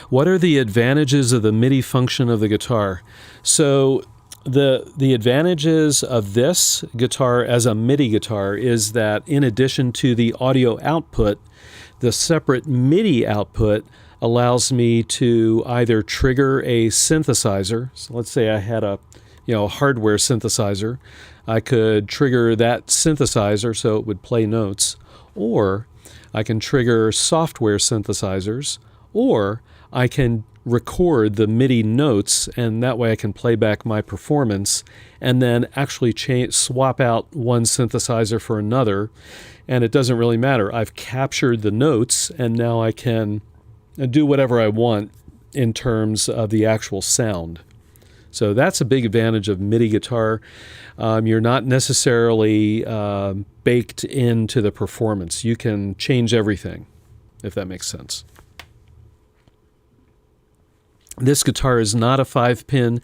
What are the advantages of the MIDI function of the guitar? So the advantages of this guitar as a MIDI guitar is that in addition to the audio output, the separate MIDI output allows me to either trigger a synthesizer. So let's say I had a hardware synthesizer. I could trigger that synthesizer so it would play notes, or I can trigger software synthesizers, or I can record the MIDI notes, and that way I can play back my performance and then actually swap out one synthesizer for another, and it doesn't really matter. I've captured the notes, and now I can do whatever I want in terms of the actual sound. So that's a big advantage of MIDI guitar. You're not necessarily baked into the performance. You can change everything, if that makes sense. This guitar is not a 5-pin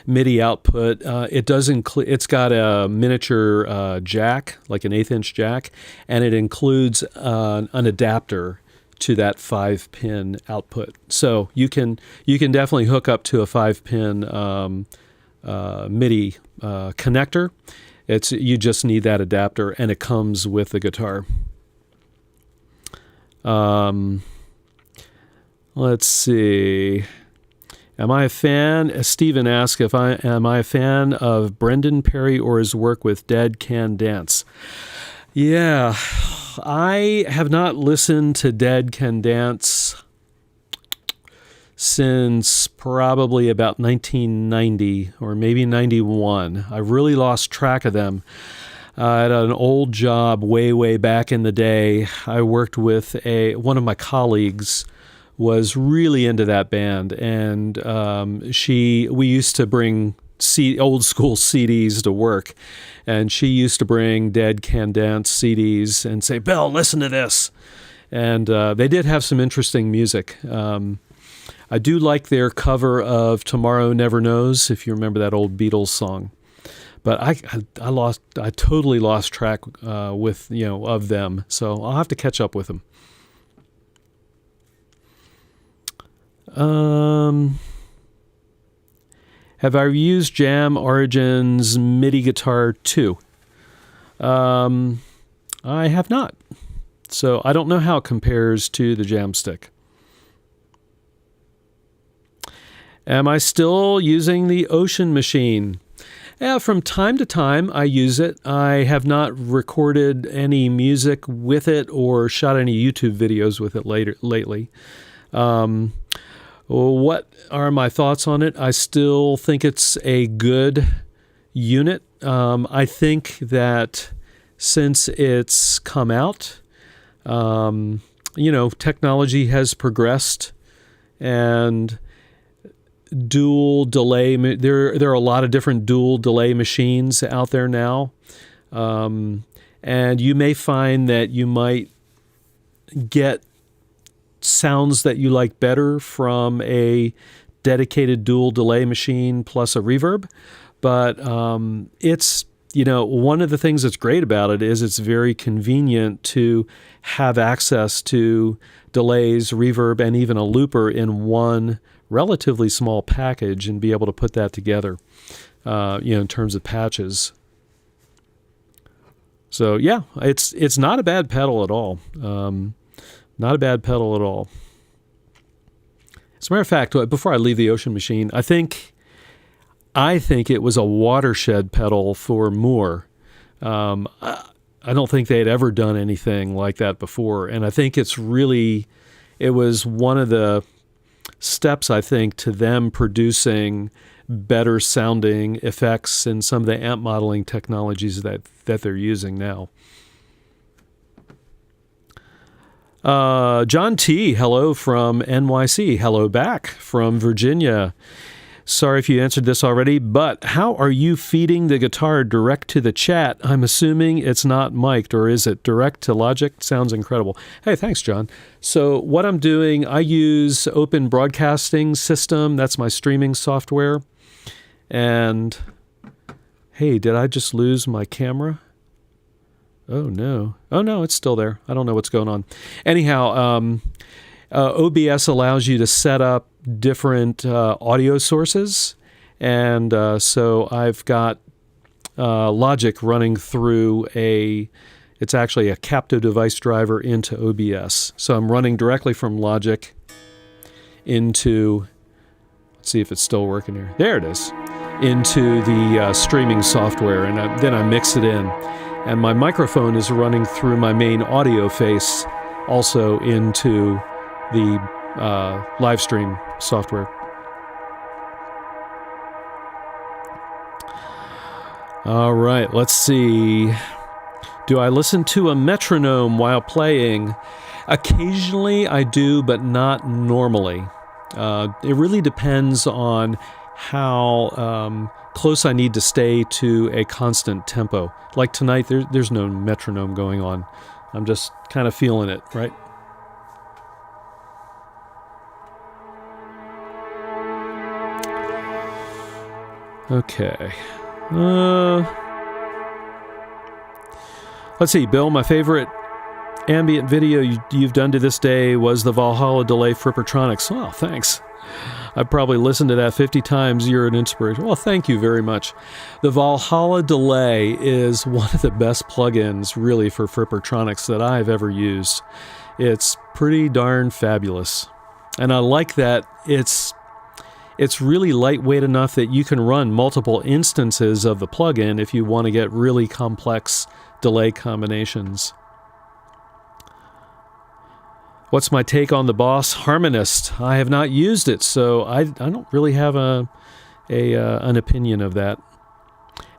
MIDI output. It does include. It's got a miniature jack, like an 1/8-inch jack, and it includes an adapter to that 5-pin output. So you can definitely hook up to a 5-pin MIDI connector. You just need that adapter, and it comes with the guitar. Let's see. Am I a fan? Stephen asked am I a fan of Brendan Perry or his work with Dead Can Dance? Yeah, I have not listened to Dead Can Dance since probably about 1990 or maybe 91. I really lost track of them. At an old job way back in the day, I worked with one of my colleagues was really into that band, and we used to bring old school CDs to work, and she used to bring Dead Can Dance CDs and say, "Bill, listen to this." And they did have some interesting music. I do like their cover of "Tomorrow Never Knows," if you remember that old Beatles song. But I totally lost track of them, so I'll have to catch up with them. Have I used Jam Origin's MIDI guitar too? I have not. So I don't know how it compares to the Jamstik. Am I still using the Ocean machine? Yeah, from time to time I use it. I have not recorded any music with it or shot any YouTube videos with it lately. What are my thoughts on it? I still think it's a good unit. I think that since it's come out, technology has progressed, and dual delay. There are a lot of different dual delay machines out there now, and you may find that you might get sounds that you like better from a dedicated dual delay machine plus a reverb. But it's, one of the things that's great about it is it's very convenient to have access to delays, reverb, and even a looper in one relatively small package and be able to put that together, in terms of patches. So yeah, it's not a bad pedal at all. Not a bad pedal at all. As a matter of fact, before I leave the Ocean machine, I think it was a watershed pedal for Moore. I don't think they had ever done anything like that before, and I think it was one of the steps, I think, to them producing better sounding effects in some of the amp modeling technologies that they're using now. John T., hello from NYC. Hello back from Virginia. Sorry if you answered this already, but how are you feeding the guitar direct to the chat? I'm assuming it's not mic'd, or is it direct to Logic? Sounds incredible. Hey, thanks, John. So what I'm doing, I use Open Broadcasting System. That's my streaming software. And, hey, did I just lose my camera? Oh, no, it's still there. I don't know what's going on. Anyhow, OBS allows you to set up different audio sources, and so I've got Logic running through it's actually a Capto device driver into OBS. So I'm running directly from Logic into, let's see if it's still working here. There it is. Into the streaming software, and then I mix it in. And my microphone is running through my main audio face also into the LiveStream software. All right, let's see. Do I listen to a metronome while playing? Occasionally I do, but not normally. It really depends on how close I need to stay to a constant tempo. Like tonight, there's no metronome going on. I'm just kind of feeling it, right? Okay. Let's see, Bill, my favorite ambient video you've done to this day was the Valhalla Delay Frippertronics. Oh, thanks. I've probably listened to that 50 times. You're an inspiration. Well, thank you very much. The Valhalla Delay is one of the best plugins, really, for Frippertronics that I've ever used. It's pretty darn fabulous. And I like that it's really lightweight enough that you can run multiple instances of the plugin if you want to get really complex delay combinations. What's my take on the Boss Harmonist? I have not used it, so I don't really have an opinion of that.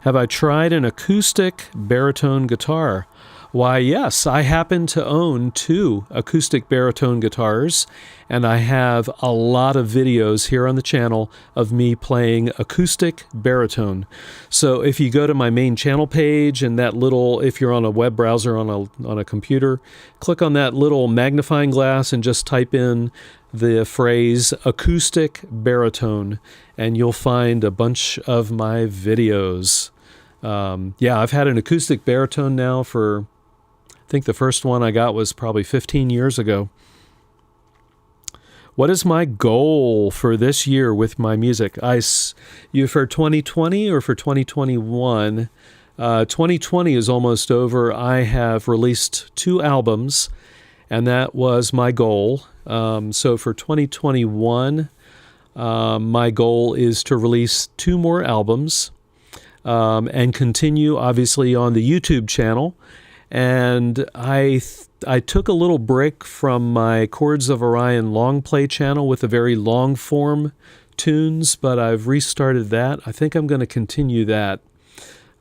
Have I tried an acoustic baritone guitar? Why, yes, I happen to own 2 acoustic baritone guitars, and I have a lot of videos here on the channel of me playing acoustic baritone. So if you go to my main channel page and that little, if you're on a web browser on a computer, click on that little magnifying glass and just type in the phrase acoustic baritone, and you'll find a bunch of my videos. Yeah, I've had an acoustic baritone now for, I think the first one I got was probably 15 years ago. What is my goal for this year with my music? You for 2020 or for 2021? 2020 is almost over. I have released 2 albums, and that was my goal. So for 2021, my goal is to release 2 more albums and continue, obviously, on the YouTube channel. And I took a little break from my Chords of Orion long play channel with the very long form tunes, but I've restarted that. I think I'm going to continue that.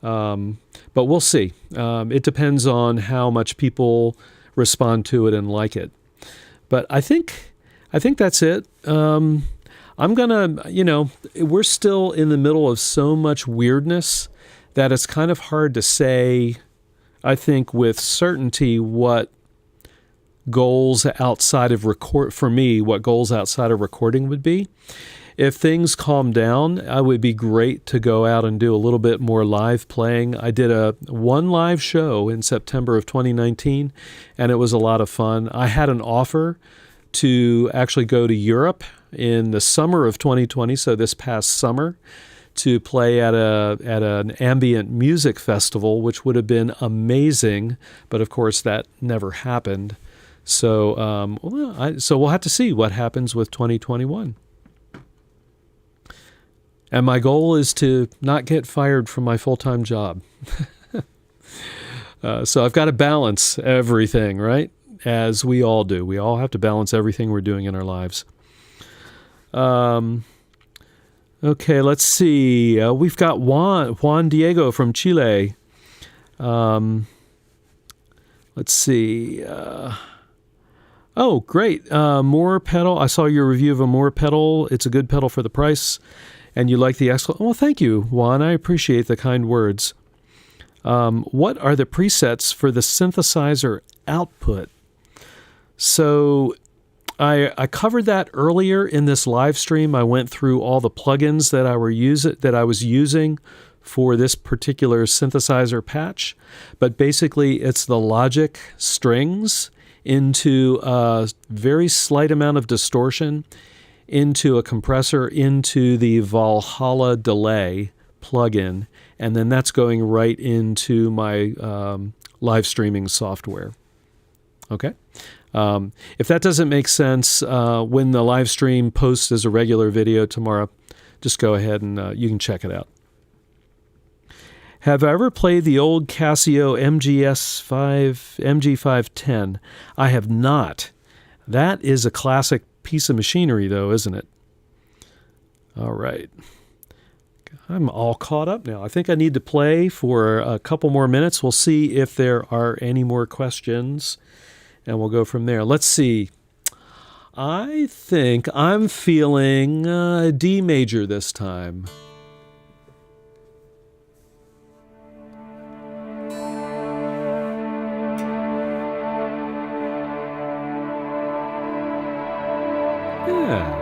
But we'll see. It depends on how much people respond to it and like it. But I think that's it. I'm going to, we're still in the middle of so much weirdness that it's kind of hard to say, I think, with certainty what goals outside of what goals outside of recording would be. If things calm down, it would be great to go out and do a little bit more live playing. I did one live show in September of 2019, and it was a lot of fun. I had an offer to actually go to Europe in the summer of 2020, so this past summer, to play at an ambient music festival, which would have been amazing, but of course that never happened. So, so we'll have to see what happens with 2021. And my goal is to not get fired from my full-time job. So I've got to balance everything, right? As we all do. We all have to balance everything we're doing in our lives. Okay, let's see. We've got Juan Diego from Chile. Let's see. Oh, great. Moore pedal. I saw your review of a Moore pedal. It's a good pedal for the price. And you like the Well, thank you, Juan. I appreciate the kind words. What are the presets for the synthesizer output? So I covered that earlier in this live stream. I went through all the plugins that I was using for this particular synthesizer patch. But basically, it's the Logic strings into a very slight amount of distortion, into a compressor, into the Valhalla Delay plugin, and then that's going right into my live streaming software. Okay? If that doesn't make sense, when the live stream posts as a regular video tomorrow, just go ahead and you can check it out. Have I ever played the old Casio MG510? I have not. That is a classic piece of machinery, though, isn't it? All right. I'm all caught up now. I think I need to play for a couple more minutes. We'll see if there are any more questions, and we'll go from there. Let's see. I think I'm feeling D major this time. Yeah.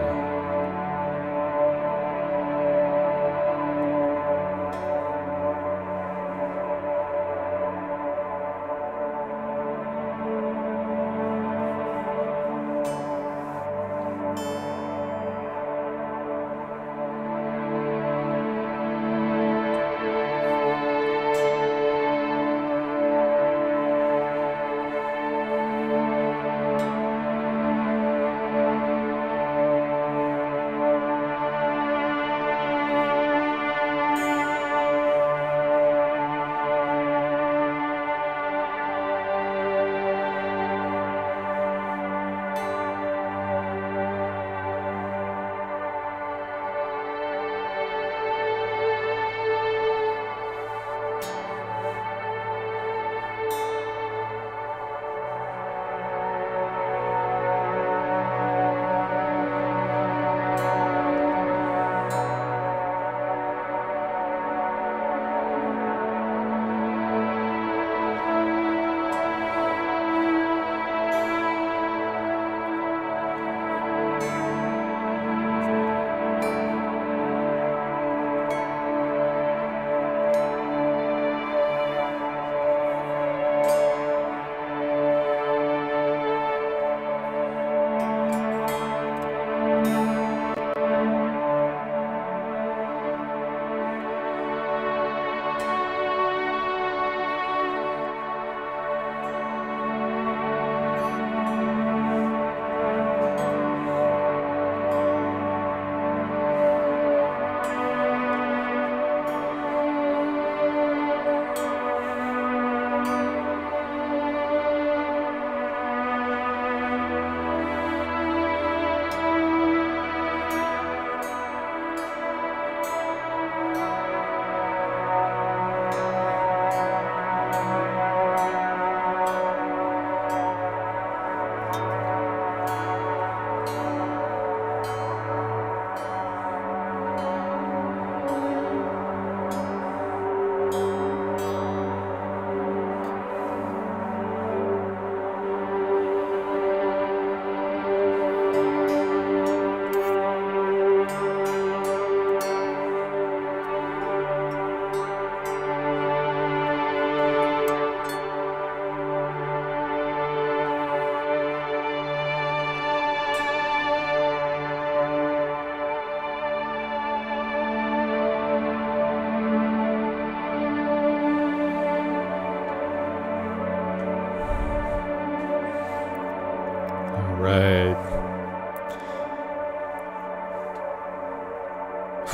Right.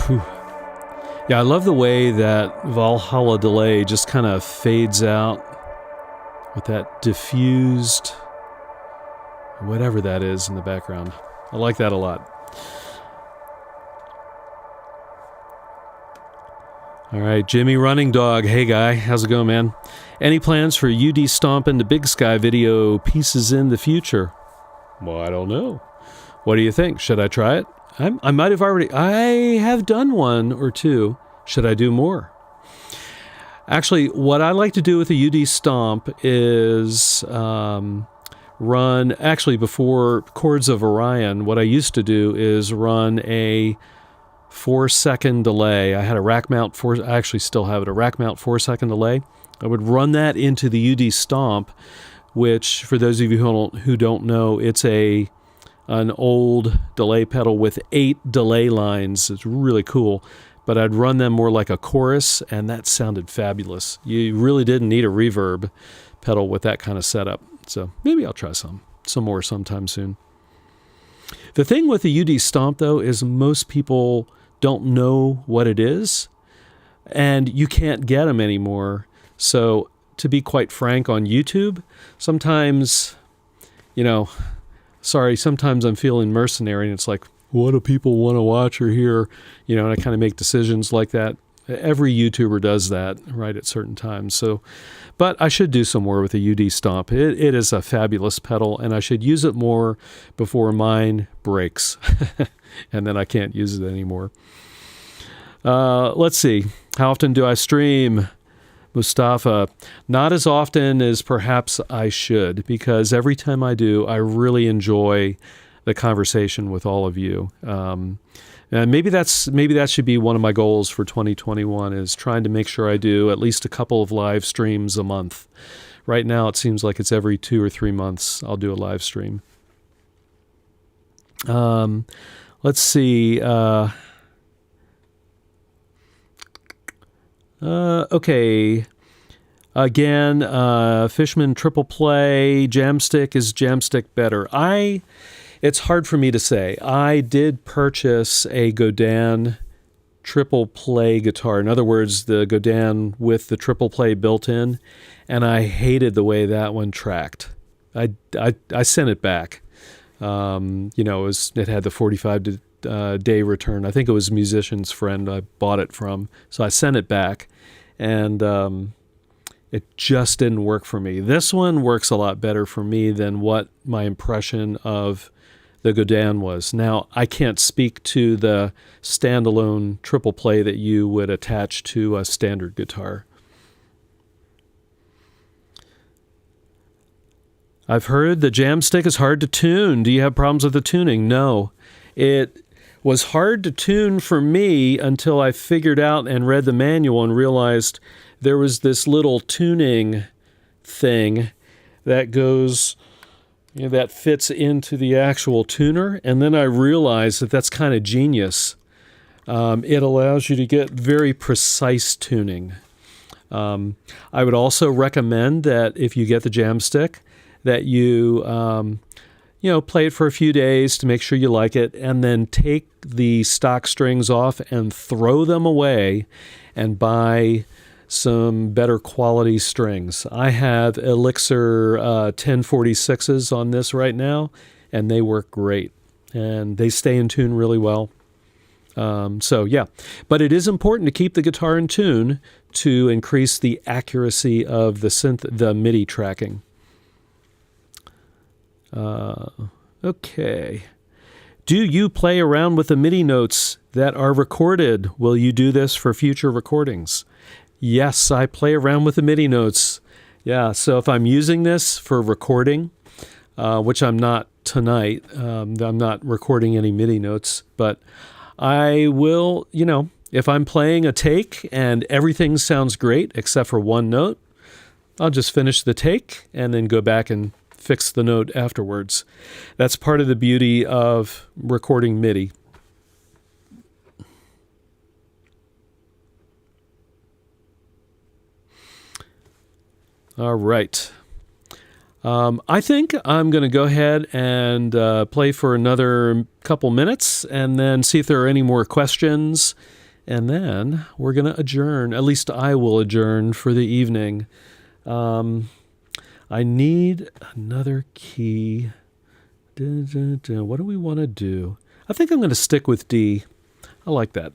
Whew. Yeah, I love the way that Valhalla Delay just kind of fades out with that diffused, whatever that is in the background. I like that a lot. All right, Jimmy Running Dog. Hey, guy. How's it going, man? Any plans for UD Stompin' the Big Sky video pieces in the future? Well, I don't know. What do you think? Should I try it? I might have already... I have done one or two. Should I do more? Actually, what I like to do with a UD Stomp is run... Actually, before Chords of Orion, what I used to do is run a 4-second delay. I had a rack mount I actually still have it, a rack mount 4-second delay. I would run that into the UD Stomp, which, for those of you who don't know, it's an old delay pedal with 8 delay lines. It's really cool. But I'd run them more like a chorus, and that sounded fabulous. You really didn't need a reverb pedal with that kind of setup. So maybe I'll try some more sometime soon. The thing with the UD Stomp, though, is most people don't know what it is, and you can't get them anymore. So to be quite frank, on YouTube, sometimes, sometimes I'm feeling mercenary, and it's like, what do people want to watch or hear? And I kind of make decisions like that. Every YouTuber does that right at certain times. So, but I should do some more with the UD Stomp. It is a fabulous pedal, and I should use it more before mine breaks, and then I can't use it anymore. Let's see. How often do I stream? Mustafa, not as often as perhaps I should, because every time I do, I really enjoy the conversation with all of you. And maybe that should be one of my goals for 2021, is trying to make sure I do at least a couple of live streams a month. Right now, it seems like it's every 2 or 3 months I'll do a live stream. Let's see. Okay. Again, Fishman triple play. Jamstik, is Jamstik better? It's hard for me to say. I did purchase a Godin triple play guitar. In other words, the Godin with the triple play built in, and I hated the way that one tracked. I sent it back. It had the 45-day return. I think it was Musician's Friend I bought it from. So I sent it back, and it just didn't work for me. This one works a lot better for me than what my impression of the Godin was. Now, I can't speak to the standalone triple play that you would attach to a standard guitar. I've heard the Jamstik is hard to tune. Do you have problems with the tuning? No. It was hard to tune for me until I figured out and read the manual and realized there was this little tuning thing that goes, that fits into the actual tuner. And then I realized that that's kind of genius. It allows you to get very precise tuning. I would also recommend that if you get the Jamstik, that you play it for a few days to make sure you like it, and then take the stock strings off and throw them away and buy some better quality strings. I have Elixir 1046s on this right now, and they work great, and they stay in tune really well. But it is important to keep the guitar in tune to increase the accuracy of the MIDI tracking. Okay. Do you play around with the MIDI notes that are recorded? Will you do this for future recordings? Yes, I play around with the MIDI notes. Yeah, so if I'm using this for recording, which I'm not tonight, I'm not recording any MIDI notes, but I will, if I'm playing a take and everything sounds great except for one note, I'll just finish the take and then go back and fix the note afterwards. That's part of the beauty of recording MIDI. All right. I think I'm going to go ahead and play for another couple minutes and then see if there are any more questions. And then we're going to adjourn. At least I will adjourn for the evening. I need another key. What do we want to do? I think I'm going to stick with D. I like that.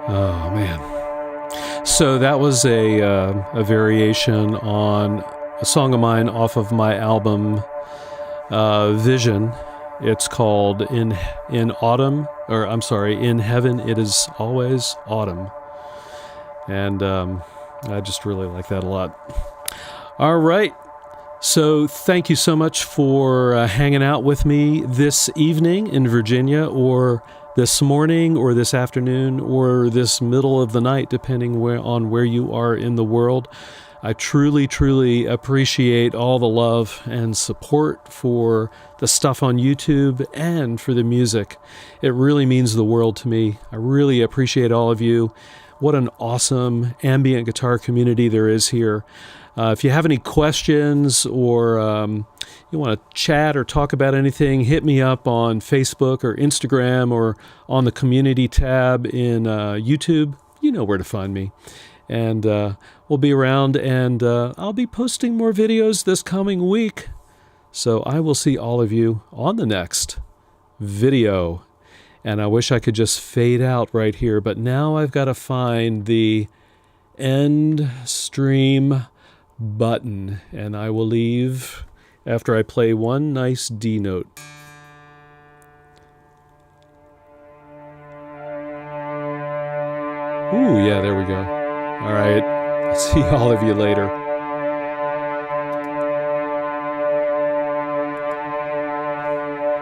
Oh, man. So that was a variation on a song of mine off of my album Vision. It's called In Autumn, or I'm sorry, In Heaven It Is Always Autumn. And I just really like that a lot. All right. So thank you so much for hanging out with me this evening in Virginia, or this morning, or this afternoon, or this middle of the night, depending on where you are in the world. I truly, truly appreciate all the love and support for the stuff on YouTube and for the music. It really means the world to me. I really appreciate all of you. What an awesome ambient guitar community there is here. If you have any questions, or you want to chat or talk about anything, hit me up on Facebook or Instagram, or on the community tab in YouTube. You know where to find me. And we'll be around, and I'll be posting more videos this coming week. So I will see all of you on the next video. And I wish I could just fade out right here, but now I've got to find the end stream button, and I will leave after I play one nice D note. Ooh, yeah, there we go. All right, see all of you later.